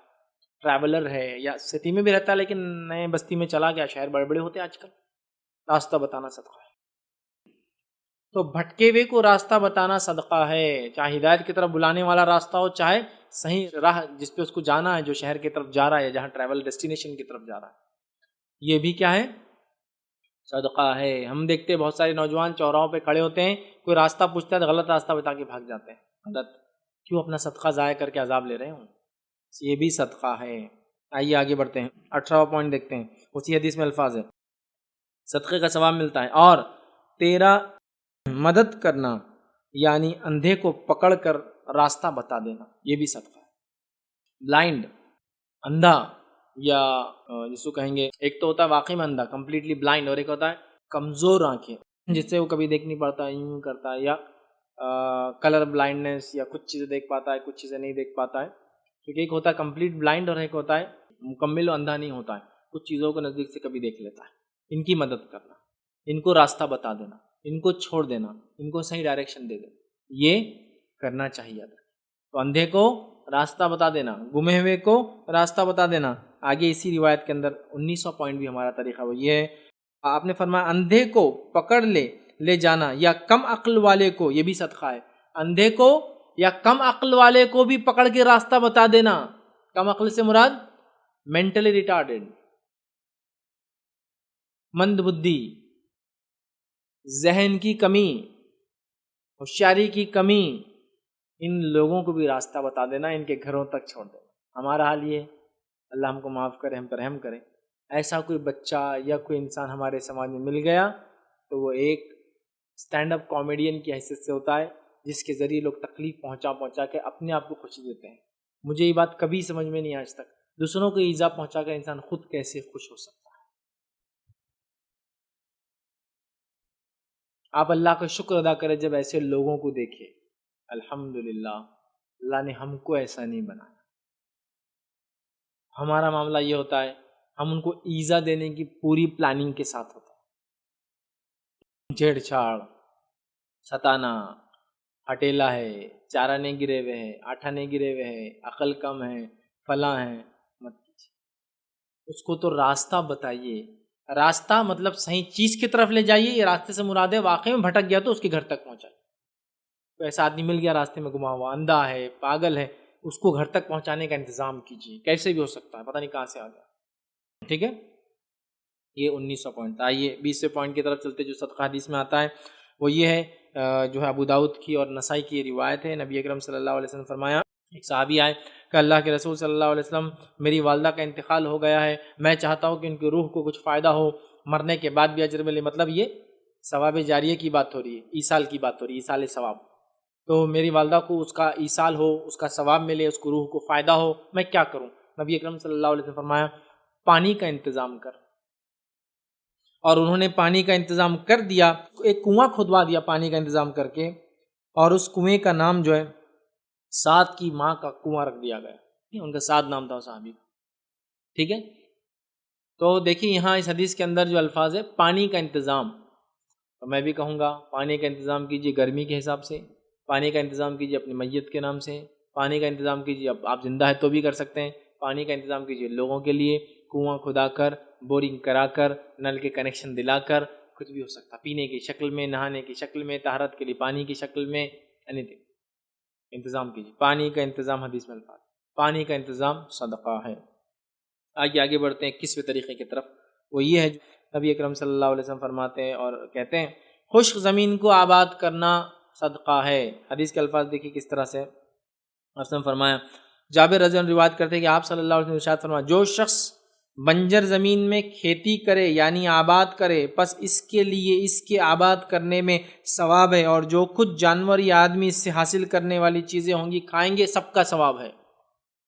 ٹریولر ہے یا سٹی میں بھی رہتا ہے لیکن نئے بستی میں چلا گیا، شہر بڑے بڑے ہوتے ہیں آج کل، راستہ بتانا صدقہ ہے. تو بھٹکے ہوئے کو راستہ بتانا صدقہ ہے، چاہے ہدایت کی طرف بلانے والا راستہ ہو، چاہے صحیح راہ جس پہ اس کو جانا ہے، جو شہر کی طرف جا رہا ہے، جہاں ٹریول ڈیسٹینیشن کی طرف جا رہا ہے، یہ بھی کیا ہے؟ صدقہ ہے. ہم دیکھتے ہیں بہت سارے نوجوان چوراہوں پہ کھڑے ہوتے ہیں، کوئی راستہ پوچھتا ہے تو غلط راستہ بتا کے بھاگ جاتے ہیں. غلط، کیوں اپنا صدقہ ضائع کر کے عذاب لے رہے ہوں؟ یہ بھی صدقہ ہے. آئیے آگے بڑھتے ہیں. 18واں پوائنٹ دیکھتے ہیں. اسی حدیث میں الفاظ ہے صدقے کا ثواب ملتا ہے، اور تیرا مدد کرنا، یعنی اندھے کو پکڑ کر راستہ بتا دینا یہ بھی صدقہ ہے۔ بلائنڈ اندھا یا جس کو کہیں گے ایک تو ہوتا ہے واقعی میں اندھا کمپلیٹلی بلائنڈ، اور ایک ہوتا ہے کمزور آنکھیں جس سے وہ کبھی دیکھ نہیں پاتا یوں کرتا ہے، یا کلر بلائنڈنس یا کچھ چیزیں دیکھ پاتا ہے کچھ چیزیں نہیں دیکھ پاتا ہے، کیونکہ ایک ہوتا ہے کمپلیٹ بلائنڈ اور ایک ہوتا ہے مکمل اندھا نہیں ہوتا ہے، کچھ چیزوں کو نزدیک سے کبھی دیکھ لیتا ہے۔ ان کی مدد کرنا، ان کو راستہ بتا دینا، ان کو چھوڑ دینا، ان کو صحیح ڈائریکشن دے دینا، یہ کرنا چاہیے تھا۔ تو اندھے کو راستہ بتا دینا، گمے ہوئے کو راستہ بتا دینا۔ آگے اسی روایت کے اندر 1900 پوائنٹ بھی ہمارا طریقہ وہ یہ ہے، آپ نے فرمایا اندھے کو پکڑ لے جانا یا کم عقل والے کو، یہ بھی صدقہ ہے، اندھے کو یا کم عقل والے کو بھی پکڑ کے راستہ بتا دینا۔ کم عقل سے مراد مینٹلی ریٹارڈڈ، مند بدھی، ذہن کی کمی، ہوشیاری کی کمی، ان لوگوں کو بھی راستہ بتا دینا، ان کے گھروں تک چھوڑ دینا۔ ہمارا حال یہ ہے، اللہ ہم کو معاف کرے، ہم پر رحم کرے، ایسا کوئی بچہ یا کوئی انسان ہمارے سماج میں مل گیا تو وہ ایک اسٹینڈ اپ کامیڈین کی حیثیت سے ہوتا ہے، جس کے ذریعے لوگ تکلیف پہنچا کے اپنے آپ کو خوشی دیتے ہیں۔ مجھے یہ بات کبھی سمجھ میں نہیں آج تک، دوسروں کو ایذا پہنچا کر انسان خود کیسے خوش ہو سکتا ہے۔ آپ اللہ کا شکر ادا کریں جب ایسے لوگوں کو دیکھیں، الحمدللہ اللہ نے ہم کو ایسا نہیں بنایا۔ ہمارا معاملہ یہ ہوتا ہے ہم ان کو ایذا دینے کی پوری پلاننگ کے ساتھ ہوتا ہے، چھیڑ چھاڑ، ستانا، ہٹیلا ہے، چارہ نہیں گرے ہوئے ہیں، آٹھا نہیں گرے ہوئے ہیں، عقل کم ہے، فلاں ہیں، مت کیجیے۔ اس کو تو راستہ بتائیے، راستہ مطلب صحیح چیز کی طرف لے جائیے، یہ راستے سے مراد ہے واقعی میں بھٹک گیا تو اس کے گھر تک پہنچائیے۔ تو ایسا آدمی مل گیا راستے میں گما ہوا، اندھا ہے، پاگل ہے، اس کو گھر تک پہنچانے کا انتظام کیجیے، کیسے بھی ہو سکتا ہے، پتہ نہیں کہاں سے آ گیا۔ ٹھیک ہے، یہ 1900 پوائنٹ تھا۔ آئیے 20ویں پوائنٹ کی طرف چلتے، جو صدقہ حدیث میں آتا ہے وہ یہ ہے، جو ہے ابو داؤد کی اور نسائی کی روایت ہے۔ نبی اکرم صلی اللہ علیہ وسلم فرمایا، ایک صحابی آئے کہ اللہ کے رسول صلی اللہ علیہ وسلم میری والدہ کا انتقال ہو گیا ہے، میں چاہتا ہوں کہ ان کی روح کو کچھ فائدہ ہو، مرنے کے بعد بھی اجر ملے، مطلب یہ ثواب جاریہ کی بات ہو رہی ہے، ایصال کی بات ہو رہی ہے، ایصال ثواب۔ تو میری والدہ کو اس کا ایصال ہو، اس کا ثواب ملے، اس کو روح کو فائدہ ہو، میں کیا کروں؟ نبی اکرم صلی اللہ علیہ وسلم فرمایا پانی کا انتظام کر۔ اور انہوں نے پانی کا انتظام کر دیا، ایک کنواں کھدوا دیا پانی کا انتظام کر کے، اور اس کنویں کا نام جو ہے سعد کی ماں کا کنواں رکھ دیا گیا، ان کا سعد نام تھا صحابی کا۔ ٹھیک ہے، تو دیکھیے یہاں اس حدیث کے اندر جو الفاظ ہے پانی کا انتظام، تو میں بھی کہوں گا پانی کا انتظام کیجیے گرمی کے حساب سے، پانی کا انتظام کیجیے اپنی میت کے نام سے، پانی کا انتظام کیجیے، اب آپ زندہ ہے تو بھی کر سکتے ہیں، پانی کا انتظام کیجیے لوگوں کے لیے، کنواں کھدا کر، بورنگ کرا کر، نل کے کنیکشن دلا کر، کچھ بھی ہو سکتا، پینے کی شکل میں، نہانے کی شکل میں، طہارت کے لیے پانی کی شکل میں، اینی تھنگ انتظام کیجیے۔ پانی کا انتظام حدیث میں الفاظ، پانی کا انتظام صدقہ ہے۔ آگے بڑھتے ہیں 21ویں طریقے کی طرف، وہ یہ ہے جو نبی اکرم صلی اللہ علیہ وسلم فرماتے ہیں اور کہتے ہیں خشک زمین کو آباد کرنا صدقہ ہے۔ حدیث کے الفاظ دیکھیے کس طرح سے، آپ نے فرمایا، جابر رضی اللہ عنہ روایت کرتے ہیں کہ آپ صلی اللہ علیہ وسلم ارشاد فرمایا جو شخص بنجر زمین میں کھیتی کرے یعنی آباد کرے، پس اس کے لیے اس کے آباد کرنے میں ثواب ہے، اور جو کچھ جانور یا آدمی اس سے حاصل کرنے والی چیزیں ہوں گی کھائیں گے، سب کا ثواب ہے۔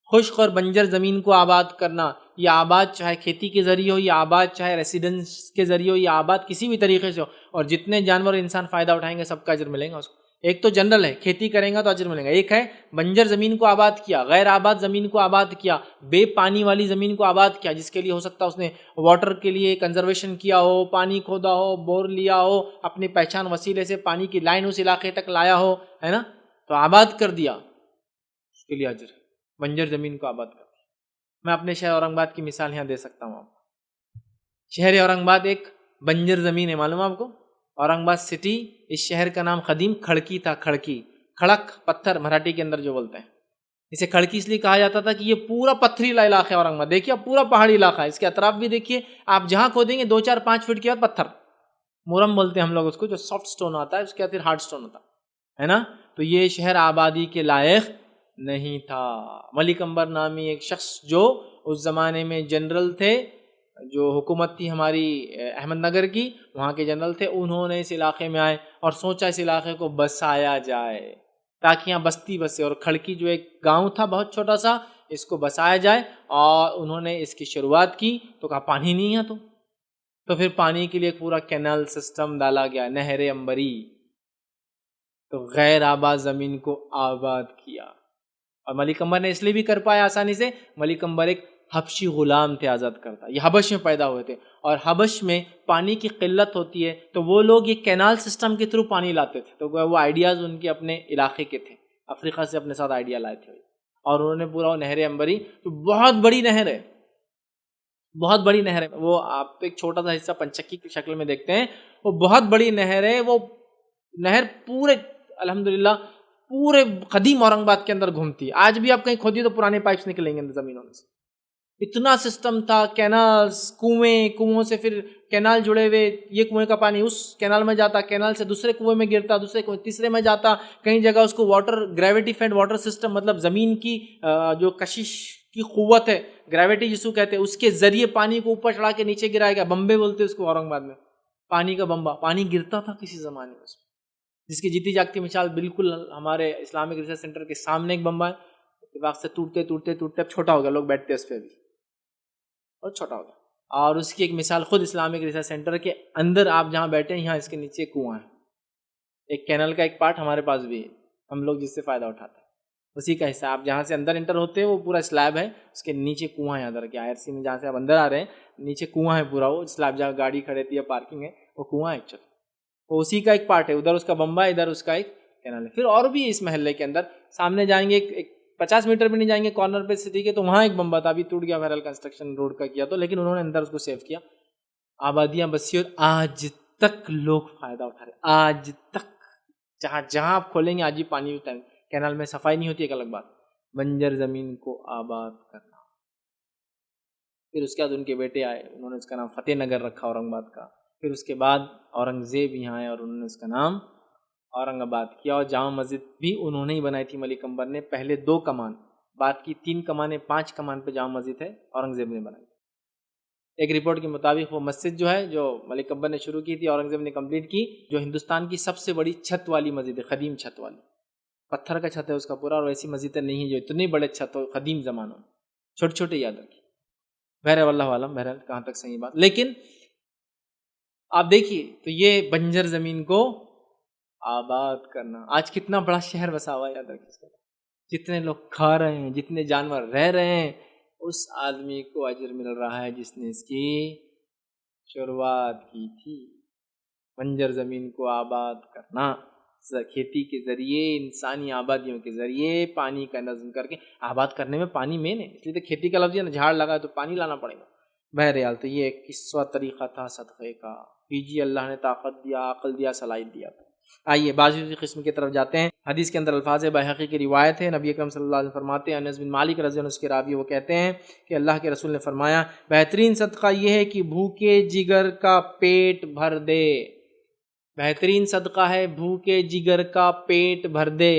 خشک اور بنجر زمین کو آباد کرنا، یا آباد چاہے کھیتی کے ذریعے ہو، یا آباد چاہے ریسیڈنس کے ذریعے ہو، یا آباد کسی بھی طریقے سے ہو، اور جتنے جانور انسان فائدہ اٹھائیں گے سب کا اجر ملے گا اس کو۔ ایک تو جنرل ہے کھیتی کریں گا تو اجر ملے گا، ایک ہے بنجر زمین کو آباد کیا، غیر آباد زمین کو آباد کیا، بے پانی والی زمین کو آباد کیا، جس کے لیے ہو سکتا ہے اس نے واٹر کے لیے کنزرویشن کیا ہو، پانی کھودا ہو، بور لیا ہو، اپنی پہچان وسیلے سے پانی کی لائن اس علاقے تک لایا ہو، ہے نا، تو آباد کر دیا، اس کے لیے اجر ہے۔ بنجر زمین کو آباد کر دیا۔ میں اپنے شہر اورنگ آباد کی مثال یہاں دے سکتا ہوں آپ کو۔ شہر اورنگ آباد ایک بنجر زمین ہے، معلوم ہے آپ کو؟ اورنگ آباد سٹی، اس شہر کا نام قدیم کھڑکی تھا، کھڑکی، کھڑک پتھر مراٹھی کے اندر جو بولتے ہیں، اسے کھڑکی اس لیے کہا جاتا تھا کہ یہ پورا پتھریلا علاقہ ہے اورنگ آباد، دیکھیے پورا پہاڑی علاقہ ہے، اس کے اطراف بھی دیکھیے، آپ جہاں کھودیں گے 2-4-5 فٹ کے بعد پتھر، مورم بولتے ہیں ہم لوگ اس کو، جو سافٹ سٹون آتا ہے، اس کے بعد پھر ہارڈ سٹون ہوتا ہے نا، تو یہ شہر آبادی کے لائق نہیں تھا۔ ملک امبر نامی ایک شخص جو اس زمانے میں جنرل تھے، جو حکومت تھی ہماری احمد نگر کی، وہاں کے جنرل تھے، انہوں نے اس علاقے میں آئے اور سوچا اس علاقے کو بسایا جائے، تاکہ یہاں بستی بسے، اور کھڑکی جو ایک گاؤں تھا بہت چھوٹا سا، اس کو بسایا جائے، اور انہوں نے اس کی شروعات کی تو کہا پانی نہیں ہے تو پھر پانی کے لیے ایک پورا کینال سسٹم ڈالا گیا، نہر عنبری، تو غیر آباد زمین کو آباد کیا۔ اور ملک عنبر نے اس لیے بھی کر پایا آسانی سے، ملک عنبر ایک حبشی غلام تھے آزاد کرتا، یہ حبش میں پیدا ہوئے تھے، اور حبش میں پانی کی قلت ہوتی ہے تو وہ لوگ یہ کینال سسٹم کے تھرو پانی لاتے تھے، تو وہ آئیڈیاز ان کے اپنے علاقے کے تھے، افریقہ سے اپنے ساتھ آئیڈیا لائے تھے، اور انہوں نے پورا نہر عنبری، تو بہت بڑی نہر ہے، بہت بڑی نہر ہے، وہ آپ ایک چھوٹا سا حصہ پنچکی کی شکل میں دیکھتے ہیں، وہ بہت بڑی نہر ہے، وہ نہر پورے الحمدللہ پورے قدیم اورنگ آباد کے اندر گھومتی ہے، آج بھی آپ کہیں کھودیے تو پرانے پائپس نکلیں گے زمینوں میں سے، اتنا سسٹم تھا، کینالز، کنویں سے پھر کینال جڑے ہوئے، یہ کنویں کا پانی اس کینال میں جاتا، کینال سے دوسرے کنویں میں گرتا، دوسرے کنویں تیسرے میں جاتا، کئی جگہ اس کو water gravity feed water system, مطلب زمین کی جو کشش کی قوت ہے، گریویٹی جس کو کہتے ہیں، اس کے ذریعے پانی کو اوپر چڑھا کے نیچے گرائے گا، بمبے بولتے اس کو اورنگ آباد میں، پانی کا بمبا، پانی گرتا تھا کسی زمانے میں، جس کی جیتی جاگتی مثال بالکل ہمارے اسلامک ریسرچ سینٹر کے سامنے ایک بمبا ہے، اتفاق سے ٹوٹتے ٹوٹتے ٹوٹتے اب چھوٹا ہو گیا، لوگ بیٹھتے اس پہ بھی، اور چھوٹا ہو گیا، اور اس کی ایک مثال خود اسلامک ریسرچ سینٹر کے اندر آپ جہاں بیٹھے ہیں، یہاں اس کے نیچے کنواں ہے، ایک کینل کا ایک پارٹ ہمارے پاس بھی ہے، ہم لوگ جس سے فائدہ اٹھاتے ہیں، اسی کا حصہ، آپ جہاں سے اندر انٹر ہوتے ہیں وہ پورا سلیب ہے، اس کے نیچے کنواں ہے، ادھر کے IRC میں جہاں سے آپ اندر آ رہے ہیں نیچے کنواں ہے، پورا وہ سلیب جہاں گاڑی کھڑی رہتی ہے، پارکنگ ہے، وہ کنواں ہے ایکچولی، وہ اسی کا ایک پارٹ ہے، ادھر اس کا بمبا، ادھر اس کا ایک کینل ہے، پھر اور بھی اس محلے کے اندر سامنے جائیں گے، ایک 50 میٹر بھی نہیں جائیں گے کارنر پہ سٹی کے، تو وہاں ایک بمبا تھا، ابھی ٹوٹ گیا، بہرحال کنسٹرکشن روڈ کا کیا تو، لیکن انہوں نے اندر اس کو سیو کیا، آبادیاں بسی، اور آج تک لوگ فائدہ اٹھا رہے، آج تک جہاں جہاں آپ کھولیں گے آج ہی پانی ہوتا ہے، کینال میں صفائی نہیں ہوتی، ایک الگ بات، بنجر زمین کو آباد کرنا۔ پھر اس کے بعد ان کے بیٹے آئے، انہوں نے اس کا نام فتح نگر رکھا اورنگ آباد کا، پھر اس کے بعد اورنگزیب یہاں آئے اور انہوں نے اس کا نام اورنگ آباد کیا، اور جامع مسجد بھی انہوں نے ہی بنائی تھی ملک عنبر نے، پہلے 2 کمان، بعد کی 3 کمانیں، 5 کمان پہ جامع مسجد ہے اورنگزیب نے بنائی۔ ایک رپورٹ کے مطابق وہ مسجد جو ہے جو ملک عنبر نے شروع کی تھی، اورنگزیب نے کمپلیٹ کی، جو ہندوستان کی سب سے بڑی چھت والی مسجد ہے، قدیم چھت والی، پتھر کا چھت ہے اس کا پورا، اور ویسی مسجدیں نہیں ہیں جو اتنے بڑے چھت ہو قدیم زمانوں میں، چھوٹے چھوٹے یاد رکھیے، بہرحال واللہ عالم، بہرحال کہاں تک صحیح بات، لیکن آپ دیکھیے تو یہ بنجر زمین کو آباد کرنا، آج کتنا بڑا شہر بسا ہوا ہے، یاد رکھیے، جتنے لوگ کھا رہے ہیں، جتنے جانور رہ رہے ہیں، اس آدمی کو اجر مل رہا ہے جس نے اس کی شروعات کی تھی۔ بنجر زمین کو آباد کرنا، کھیتی کے ذریعے، انسانی آبادیوں کے ذریعے، پانی کا نظم کر کے آباد کرنے میں پانی مین ہے، اس لیے تو کھیتی کا لفظ ہے نا، جھاڑ لگا تو پانی لانا پڑے گا۔ بہرحال تو یہ ایک قصہ طریقہ تھا صدقے کا، کیجیے، اللہ نے طاقت دیا، عقل دیا، صلاحیت دیا۔ آئیے بازی قسم کی طرف جاتے ہیں۔ حدیث کے اندر الفاظ بحقی کی روایت ہے، نبی اکرم صلی اللہ علیہ وسلم فرماتے ہیں، انس بن مالک رضی اللہ عنہ اس کے راوی، وہ کہتے ہیں کہ اللہ کے رسول نے فرمایا، بہترین صدقہ یہ ہے کہ بھوکے جگر کا پیٹ بھر دے، بہترین صدقہ ہے بھوکے جگر کا پیٹ بھر دے،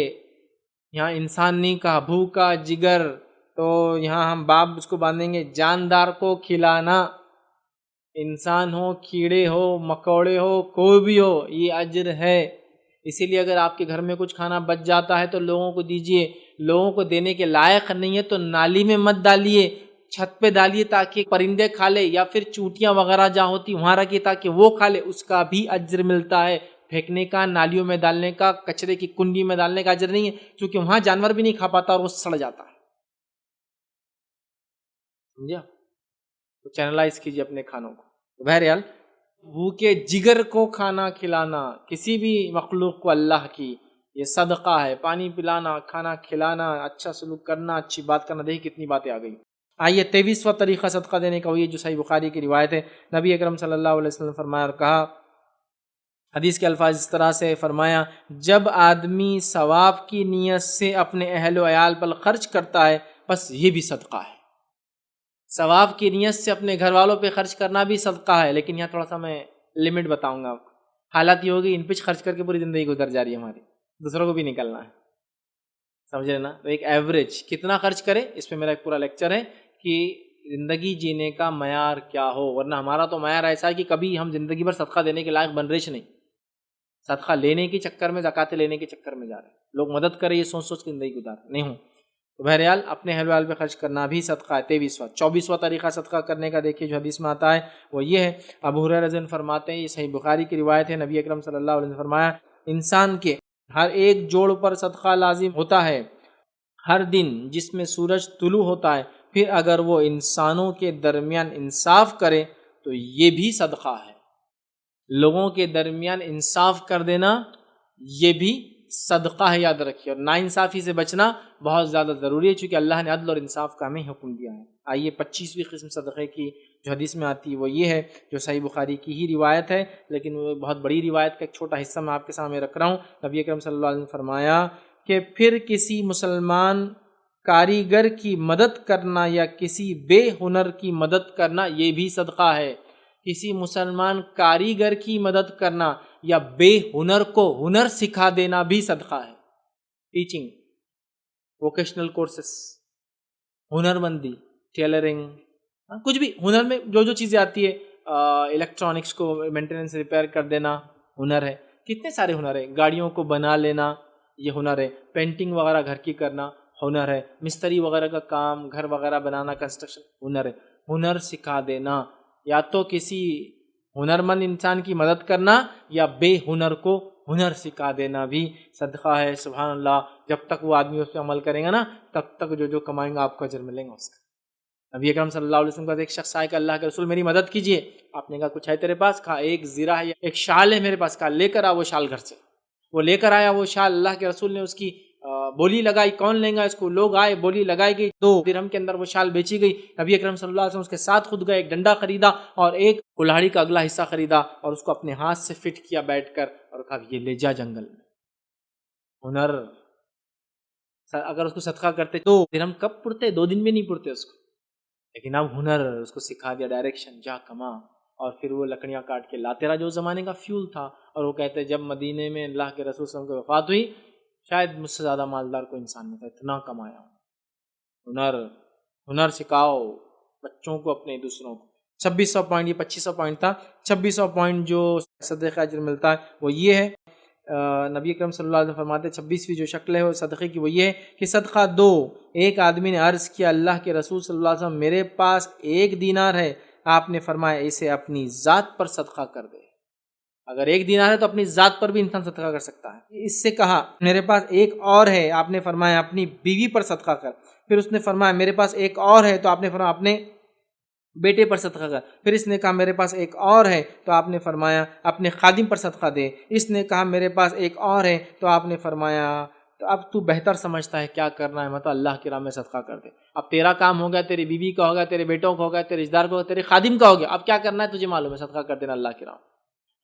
یہاں انسان نہیں کہا، بھوکا جگر، تو یہاں ہم باب اس کو باندھیں گے، جاندار کو کھلانا، انسان ہو، کیڑے ہو، مکوڑے ہو، کوئی بھی ہو، یہ اجر ہے۔ اسی لیے اگر آپ کے گھر میں کچھ کھانا بچ جاتا ہے تو لوگوں کو دیجئے، لوگوں کو دینے کے لائق نہیں ہے تو نالی میں مت ڈالیے، چھت پہ ڈالیے تاکہ پرندے کھا لے، یا پھر چونٹیاں وغیرہ جہاں ہوتی وہاں رکھیے تاکہ وہ کھا لے، اس کا بھی اجر ملتا ہے۔ پھینکنے کا، نالیوں میں ڈالنے کا، کچرے کی کنڈی میں ڈالنے کا اجر نہیں ہے، کیونکہ وہاں جانور بھی نہیں کھا پاتا اور وہ سڑ جاتا ہے، سمجھا؟ تو چینلائز کیجیے اپنے کھانوں کو۔ بہرحال بھوکے جگر کو کھانا کھلانا، کسی بھی مخلوق کو اللہ کی، یہ صدقہ ہے، پانی پلانا، کھانا کھلانا، اچھا سلوک کرنا، اچھی بات کرنا، دیکھیں کتنی باتیں آ گئی۔ آئیے 23واں طریقہ صدقہ دینے کا وہی جو صحیح بخاری کی روایت ہے، نبی اکرم صلی اللہ علیہ وسلم فرمایا اور کہا، حدیث کے الفاظ اس طرح سے فرمایا، جب آدمی ثواب کی نیت سے اپنے اہل و عیال پر خرچ کرتا ہے بس یہ بھی صدقہ ہے۔ ثواب کی نیت سے اپنے گھر والوں پہ خرچ کرنا بھی صدقہ ہے، لیکن یہاں تھوڑا سا میں لمٹ بتاؤں گا آپ کو۔ حالات یہ ہوگی ان پہ خرچ کر کے پوری زندگی گزر جا رہی ہے ہماری، دوسروں کو بھی نکلنا ہے، سمجھ رہے نا؟ تو ایک ایوریج کتنا خرچ کرے، اس پہ میرا ایک پورا لیکچر ہے کہ زندگی جینے کا معیار کیا ہو، ورنہ ہمارا تو معیار ایسا ہے کہ کبھی ہم زندگی بھر صدقہ دینے کے لائق بن رہے نہیں۔ صدقہ لینے کے چکر میں، زکوٰۃ لینے کے چکر میں جا رہے ہیں لوگ، مدد کرے یہ سوچ سوچ کے زندگی گزار نہیں ہوں. تو بہرحال اپنے اہل ویال پہ خرچ کرنا بھی صدقہ ہے. 23واں 24واں طریقہ صدقہ کرنے کا دیکھیے جو حدیث میں آتا ہے وہ یہ ہے. ابو ہریرہ رضی اللہ عنہ فرماتے ہیں، یہ صحیح بخاری کی روایت ہے، نبی اکرم صلی اللہ علیہ وسلم نے فرمایا انسان کے ہر ایک جوڑ پر صدقہ لازم ہوتا ہے ہر دن جس میں سورج طلوع ہوتا ہے، پھر اگر وہ انسانوں کے درمیان انصاف کرے تو یہ بھی صدقہ ہے. لوگوں کے درمیان انصاف کر دینا یہ بھی صدقہ ہے، یاد رکھیے. اور ناانصافی سے بچنا بہت زیادہ ضروری ہے چونکہ اللہ نے عدل اور انصاف کا ہمیں حکم دیا ہے. آئیے 25ویں قسم صدقے کی جو حدیث میں آتی ہے وہ یہ ہے جو صحیح بخاری کی ہی روایت ہے، لیکن وہ بہت بڑی روایت کا ایک چھوٹا حصہ میں آپ کے سامنے رکھ رہا ہوں. نبی اکرم صلی اللہ علیہ وسلم نے فرمایا کہ پھر کسی مسلمان کاریگر کی مدد کرنا یا کسی بے ہنر کی مدد کرنا یہ بھی صدقہ ہے. کسی مسلمان کاریگر کی مدد کرنا یا بے ہنر کو ہنر سکھا دینا بھی صدقہ ہے. ٹیچنگ، ووکیشنل کورسز، ہنر مندی، ٹیلرنگ، کچھ بھی ہنر میں جو جو چیزیں آتی ہے، الیکٹرانکس کو مینٹیننس ریپیئر کر دینا ہنر ہے. کتنے سارے ہنر ہے. گاڑیوں کو بنا لینا یہ ہنر ہے. پینٹنگ وغیرہ گھر کی کرنا ہنر ہے. مستری وغیرہ کا کام، گھر وغیرہ بنانا، کنسٹرکشن ہنر ہے. ہنر سکھا دینا، یا تو کسی ہنرمند انسان کی مدد کرنا یا بے ہنر کو ہنر سکھا دینا بھی صدقہ ہے. سبحان اللہ. جب تک وہ آدمی اس پہ عمل کرے گا نا تب تک جو جو کمائیں گا آپ کو اجر ملیں گا اس کا. نبی اکرم صلی اللہ علیہ وسلم کا ایک شخص آئے کہ اللہ کے رسول میری مدد کیجیے. آپ نے کہا کچھ ہے تیرے پاس؟ کہا ایک زرہ ہے، ایک شال ہے میرے پاس. کہا لے کر آ وہ شال گھر سے. وہ لے کر آیا وہ شال. اللہ کے رسول نے اس کی بولی لگائی، کون لیں گا اس کو. لوگ آئے، بولی لگائی گئی، 2 درہم کے اندر وہ شال بیچی گئی. نبی اکرم صلی اللہ علیہ وسلم اس کے ساتھ خود گئے، ایک ڈنڈا خریدا اور ایک کلہاڑی کا اگلا حصہ خریدا اور اس کو اپنے ہاتھ سے فٹ کیا بیٹھ کر اور کہا یہ لے جا جنگل میں. ہنر. اگر اس کو صدقہ کرتے 2 درہم کب پڑتے؟ 2 دن میں نہیں پڑتے اس کو. لیکن اب ہنر اس کو سکھا دیا، ڈائریکشن، جا کما. اور پھر وہ لکڑیاں کاٹ کے لا. تیرا جو زمانے کا فیول تھا. اور وہ کہتے جب مدینے میں اللہ کے رسول صلی اللہ علیہ وسلم کی وفات ہوئی شاید مجھ سے زیادہ مالدار کوئی انسان نہیں تھا، اتنا کمایا. ہنر سکھاؤ بچوں کو اپنے دوسروں کو. 2600 پوائنٹ، یہ 2500 پوائنٹ تھا. 2600 پوائنٹ جو صدقہ اجر ملتا ہے وہ یہ ہے. نبی اکرم صلی اللہ علیہ وسلم فرماتے 26ویں جو شکل ہے وہ صدقے کی وہ یہ ہے کہ صدقہ دو. ایک آدمی نے عرض کیا اللہ کے رسول صلی اللہ علیہ وسلم میرے پاس 1 دینار ہے. آپ نے فرمایا اسے اپنی ذات پر صدقہ کر دے. اگر 1 دینار ہے تو اپنی ذات پر بھی انسان صدقہ کر سکتا ہے. اس سے کہا میرے پاس 1 اور ہے. آپ نے فرمایا اپنی بیوی پر صدقہ کر. پھر اس نے فرمایا میرے پاس 1 اور ہے. تو آپ نے فرمایا اپنے بیٹے پر صدقہ کر. پھر اس نے کہا میرے پاس 1 اور ہے. تو آپ نے فرمایا اپنے خادم پر صدقہ دے. اس نے کہا میرے پاس 1 اور ہے. تو آپ نے فرمایا تو اب تو بہتر سمجھتا ہے کیا کرنا ہے، مطلب اللہ کی راہ میں صدقہ کر دے. اب تیرا کام ہو گیا، تیری بیوی کا ہو گیا، تیرے بیٹوں کا ہو گیا، تیرے رشتہ دار کا ہو گیا، تیرے خادم کا ہو گیا. اب کیا کرنا ہے تجھے معلوم ہے، صدقہ کر دینا اللہ کی راہ.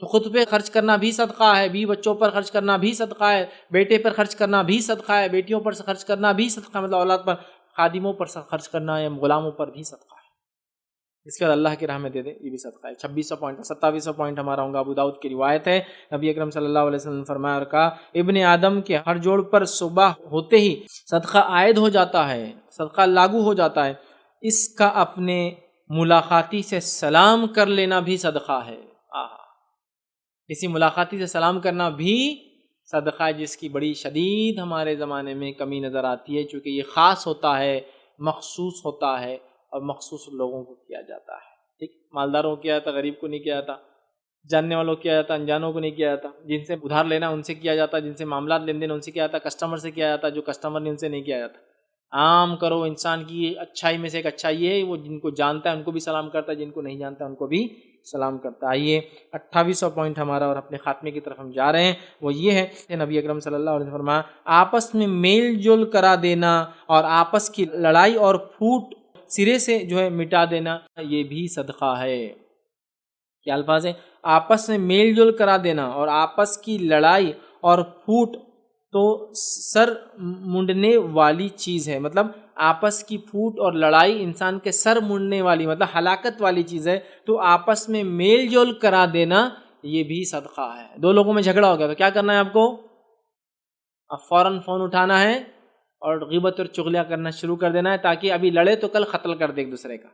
تو خود پہ خرچ کرنا بھی صدقہ ہے، بیوی بچوں پر خرچ کرنا بھی صدقہ ہے، بیٹے پر خرچ کرنا بھی صدقہ ہے، بیٹیوں پر خرچ کرنا بھی صدقہ ہے، مطلب اولاد پر، خادموں پر خرچ کرنا یا غلاموں پر بھی صدقہ ہے. اس کے بعد اللہ کی راہ میں دے دے، یہ بھی صدقہ ہے. 2600 پوائنٹ. 2700 پوائنٹ ہمارا ہوگا. ابو داؤد کی روایت ہے، نبی اکرم صلی اللہ علیہ وسلم نے فرمایا اور کہا ابن آدم کے ہر جوڑ پر صبح ہوتے ہی صدقہ عائد ہو جاتا ہے، صدقہ لاگو ہو جاتا ہے. اس کا اپنے ملاقاتی سے سلام کر لینا بھی صدقہ ہے. کسی ملاقاتی سے سلام کرنا بھی صدقہ ہے، جس کی بڑی شدید ہمارے زمانے میں کمی نظر آتی ہے، چونکہ یہ خاص ہوتا ہے، مخصوص ہوتا ہے اور مخصوص لوگوں کو کیا جاتا ہے. ٹھیک، مالداروں کو کیا جاتا، غریب کو نہیں کیا جاتا، جاننے والوں کو کیا جاتا، انجانوں کو نہیں کیا جاتا. جن سے ادھار لینا ان سے کیا جاتا، جن سے معاملات لین دین ان سے کیا جاتا، کسٹمر سے کیا جاتا، جو کسٹمر نے ان سے نہیں کیا جاتا. عام کرو. انسان کی اچھائی میں سے ایک اچھائی یہ ہے وہ جن کو جانتا ہے ان کو بھی سلام کرتا ہے، جن کو نہیں جانتا ان کو بھی سلام کرتا ہے. آئیے 2800 پوائنٹ ہمارا اور اپنے خاتمے کی طرف ہم جا رہے ہیں. وہ یہ ہے کہ نبی اکرم صلی اللہ علیہ وسلم فرمایا آپس میں میل جول کرا دینا اور آپس کی لڑائی اور پھوٹ سرے سے جو ہے مٹا دینا یہ بھی صدقہ ہے. کیا الفاظ ہے؟ آپس میں میل جول کرا دینا اور آپس کی لڑائی اور پھوٹ تو سر منڈنے والی چیز ہے. مطلب آپس کی پھوٹ اور لڑائی انسان کے سر منڈنے والی، مطلب ہلاکت والی چیز ہے. تو آپس میں میل جول کرا دینا یہ بھی صدقہ ہے. 2 لوگوں میں جھگڑا ہو گیا تو کیا کرنا ہے آپ کو؟ اب فوراً فون اٹھانا ہے اور غیبت اور چغلیاں کرنا شروع کر دینا ہے، تاکہ ابھی لڑے تو کل قتل کر دے ایک دوسرے کا.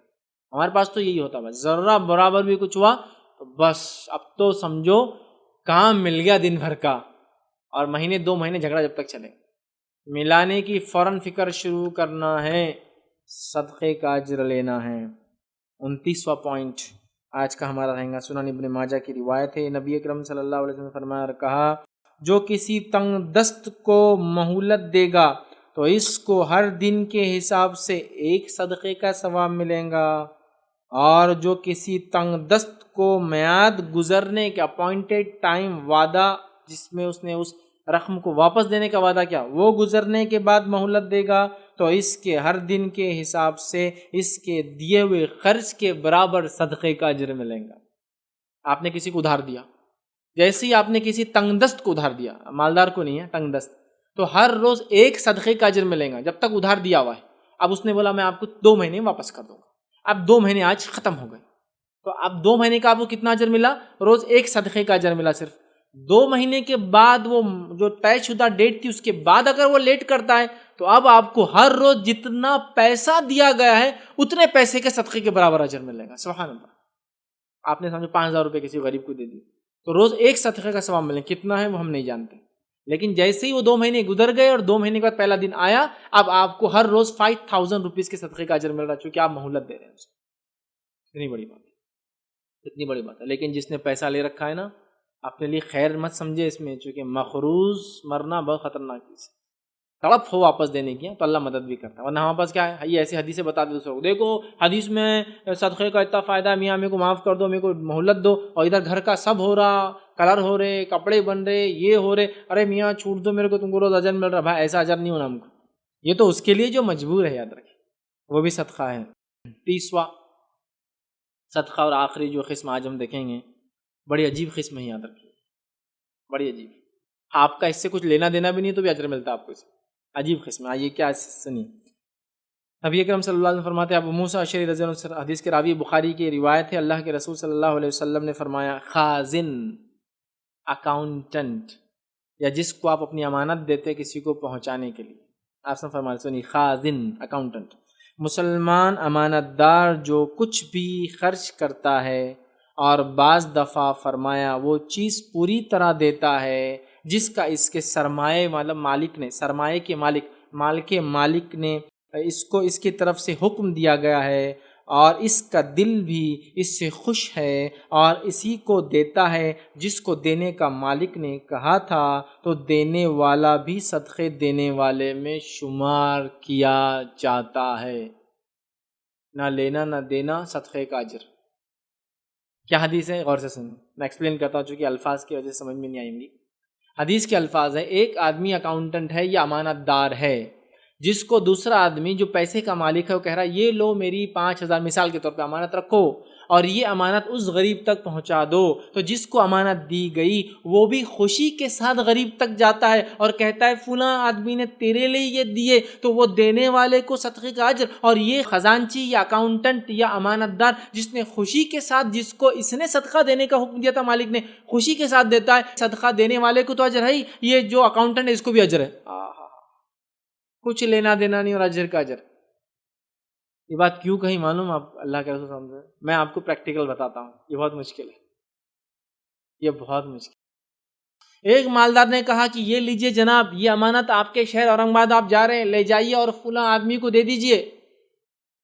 ہمارے پاس تو یہی ہوتا ہے، بس ذرہ برابر بھی کچھ ہوا تو بس اب تو سمجھو کام مل گیا دن بھر کا، اور مہینے 2 مہینے جھگڑا جب تک چلے، ملانے کی فوراً فکر شروع کرنا ہے، صدقے کا اجر لینا ہے۔ 29واں پوائنٹ آج کا ہمارا رہے گا، سنن ابن ماجہ کی روایت ہے، نبی اکرم صلی اللہ علیہ وسلم نے فرمایا اور کہا، جو کسی تنگ دست کو مہلت دے گا تو اس کو ہر دن کے حساب سے 1 صدقے کا ثواب ملے گا، اور جو کسی تنگ دست کو میعاد گزرنے کے اپوائنٹڈ ٹائم وعدہ، جس میں اس نے اس رقم کو واپس دینے کا وعدہ کیا، وہ گزرنے کے بعد مہلت دے گا تو اس کے ہر دن کے حساب سے اس کے دیے ہوئے خرچ کے برابر صدقے کا اجر ملے گا۔ آپ نے کسی کو ادھار دیا، جیسے ہی آپ نے کسی تنگ دست کو ادھار دیا، مالدار کو نہیں ہے، تنگ دست، تو ہر روز 1 صدقے کا اجر ملے گا جب تک ادھار دیا ہوا ہے۔ اب اس نے بولا میں آپ کو 2 مہینے واپس کر دوں گا، اب 2 مہینے آج ختم ہو گئے، تو اب 2 مہینے کا آپ کو کتنا اجر ملا؟ روز 1 صدقے کا اجر ملا صرف۔ 2 مہینے کے بعد وہ جو طے شدہ ڈیٹ تھی اس کے بعد اگر وہ لیٹ کرتا ہے تو اب آپ کو ہر روز جتنا پیسہ دیا گیا ہے اتنے پیسے کے صدقے کے برابر اجر ملے گا۔ سبحان اللہ۔ آپ نے سمجھو 5000 روپے کسی غریب کو دے دی تو روز 1 صدقے کا ثواب ملے، کتنا ہے وہ ہم نہیں جانتے، لیکن جیسے ہی وہ 2 مہینے گزر گئے اور 2 مہینے کے بعد پہلا دن آیا، اب آپ کو ہر روز 5000 روپیز کے صدقے کا اجر مل رہا ہے، چونکہ آپ مہلت دے رہے ہیں اسے۔ اتنی بڑی بات ہے، اتنی بڑی بات ہے۔ لیکن جس نے پیسہ لے رکھا ہے نا، اپنے لیے خیر مت سمجھے اس میں، چونکہ مخروض مرنا بہت خطرناک چیز ہے۔ تڑپ ہو واپس دینے کی تو اللہ مدد بھی کرتا ہے، ورنہ ہمارے پاس کیا ہے، یہ ایسی حدیثیں بتا دے دوسروں کو، دیکھو حدیث میں صدقے کا اتنا فائدہ ہے، میاں میرے کو معاف کر دو، میرے کو مہلت دو، اور ادھر گھر کا سب ہو رہا، کلر ہو رہے، کپڑے بن رہے، یہ ہو رہے، ارے میاں چھوٹ دو میرے کو، تم کو روز اجر مل رہا۔ بھائی ایسا اجر نہیں ہونا ہم کو، یہ تو اس کے لیے جو مجبور ہے، یاد رکھیں وہ بھی صدقہ ہے۔ 30واں صدقہ اور آخری جو قسم آج ہم دیکھیں گے، بڑی عجیب قسم ہے، یاد رکھیے، بڑی عجیب۔ آپ کا اس سے کچھ لینا دینا بھی نہیں تو بھی اجر ملتا آپ کو، اس عجیب قسم۔ آئیے کیا سنی، نبی اکرم صلی اللہ علیہ وسلم فرماتے ہیں، ابو موسیٰ اشعری رضی اللہ عنہ، حدیث کے راوی، بخاری کی روایت ہے، اللہ کے رسول صلی اللہ علیہ وسلم نے فرمایا، خازن، اکاؤنٹنٹ، یا جس کو آپ اپنی امانت دیتے کسی کو پہنچانے کے لیے، آپ نے فرمایا، سنی، خازن، اکاؤنٹنٹ، مسلمان امانت دار جو کچھ بھی خرچ کرتا ہے اور بعض دفعہ فرمایا وہ چیز پوری طرح دیتا ہے جس کا اس کے سرمایہ مطلب مالک نے، سرمایہ کے مالک، مال کے مالک نے اس کو اس کی طرف سے حکم دیا گیا ہے، اور اس کا دل بھی اس سے خوش ہے، اور اسی کو دیتا ہے جس کو دینے کا مالک نے کہا تھا، تو دینے والا بھی صدقے دینے والے میں شمار کیا جاتا ہے۔ نہ لینا نہ دینا، صدقے کا اجر۔ کیا حدیث ہے؟ غور سے سنیں، میں ایکسپلین کرتا ہوں چونکہ الفاظ کی وجہ سے سمجھ میں نہیں آئیں گی۔ حدیث کے الفاظ ہیں، ایک آدمی اکاؤنٹنٹ ہے یا امانت دار ہے، جس کو دوسرا آدمی جو پیسے کا مالک ہے وہ کہہ رہا ہے یہ لو میری 5000 مثال کے طور پہ امانت رکھو، اور یہ امانت اس غریب تک پہنچا دو، تو جس کو امانت دی گئی وہ بھی خوشی کے ساتھ غریب تک جاتا ہے اور کہتا ہے فلاں آدمی نے تیرے لیے یہ دیے، تو وہ دینے والے کو صدقے کا اجر، اور یہ خزانچی یا اکاؤنٹنٹ یا امانت دار جس نے خوشی کے ساتھ، جس کو اس نے صدقہ دینے کا حکم دیا تھا مالک نے، خوشی کے ساتھ دیتا ہے، صدقہ دینے والے کو تو اجر ہے ہی، یہ جو اکاؤنٹنٹ ہے اس کو بھی اجر ہے۔ کچھ لینا دینا نہیں اور اجر کا اجر۔ یہ بات کیوں کہیں معلوم آپ اللہ کے رسول سمجھے؟ میں آپ کو پریکٹیکل بتاتا ہوں، یہ بہت مشکل ہے، یہ بہت مشکل۔ ایک مالدار نے کہا کہ یہ لیجئے جناب، یہ امانت آپ کے شہر اورنگ آباد آپ جا رہے ہیں، لے جائیے اور فلاں آدمی کو دے دیجئے۔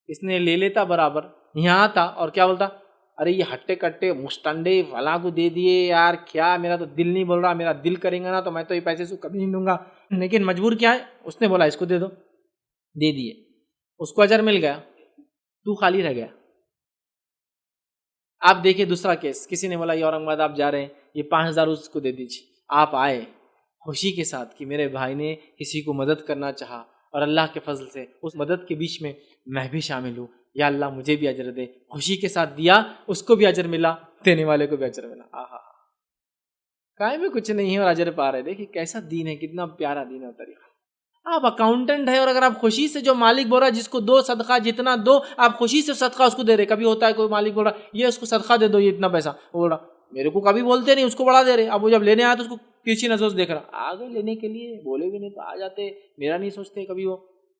اس نے لے لیتا برابر، یہاں آتا اور کیا بولتا، ارے یہ ہٹے کٹے مستنڈے فلاں کو دے دیے یار، کیا میرا تو دل نہیں بول رہا، میرا دل کریں گا نا تو میں تو یہ پیسے سے کبھی نہیں دوں گا، لیکن مجبور کیا ہے، اس نے بولا اس کو دے دو، دے دیے، اس کو اجر مل گیا، تو خالی رہ گیا۔ آپ دیکھیے دوسرا کیس، کسی نے بولا یہ اورنگ آباد آپ جا رہے ہیں، یہ 5000 اس کو دے دیجیے، آپ آئے خوشی کے ساتھ کہ میرے بھائی نے کسی کو مدد کرنا چاہا، اور اللہ کے فضل سے اس مدد کے بیچ میں میں بھی شامل ہوں، یا اللہ مجھے بھی اجر دے، خوشی کے ساتھ دیا، اس کو بھی اجر ملا، دینے والے کو بھی اجر ملا۔ آہا، کائے میں کچھ نہیں ہے اور اجر پا رہے۔ دیکھیے کیسا دین ہے، کتنا پیارا دین ہے طریقہ۔ آپ اکاؤنٹنٹ ہے اور اگر آپ خوشی سے، جو مالک بول رہا ہے جس کو دو صدقہ جتنا دو، آپ خوشی سے صدقہ اس کو دے رہے۔ کبھی ہوتا ہے کوئی مالک بول رہا یہ اس کو صدقہ دے دو، یہ اتنا پیسہ، وہ بول رہا میرے کو کبھی بولتے نہیں، اس کو بڑھا دے رہے۔ اب وہ جب لینے آیا تو اس کو کسی نظر سے دیکھ رہا، آ گئے لینے کے لیے، بولے بھی نہیں تو آ جاتے، میرا نہیں سوچتے کبھی وہ،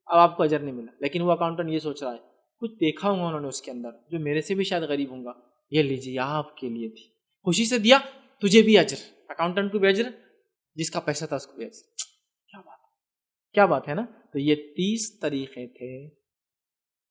اب آپ کو اجر نہیں ملا۔ لیکن وہ اکاؤنٹنٹ یہ سوچ رہا ہے کچھ دیکھا ہوں گا انہوں نے اس کے اندر جو میرے سے بھی شاید غریب ہوں گا، یہ لیجیے آپ کے لیے تھی، خوشی سے دیا، تجھے بھی اجر، اکاؤنٹنٹ کو بھی اجر، جس کا پیسہ تھا اس کو بھی اجر. کیا بات ہے نا. تو یہ 30 طریقے تھے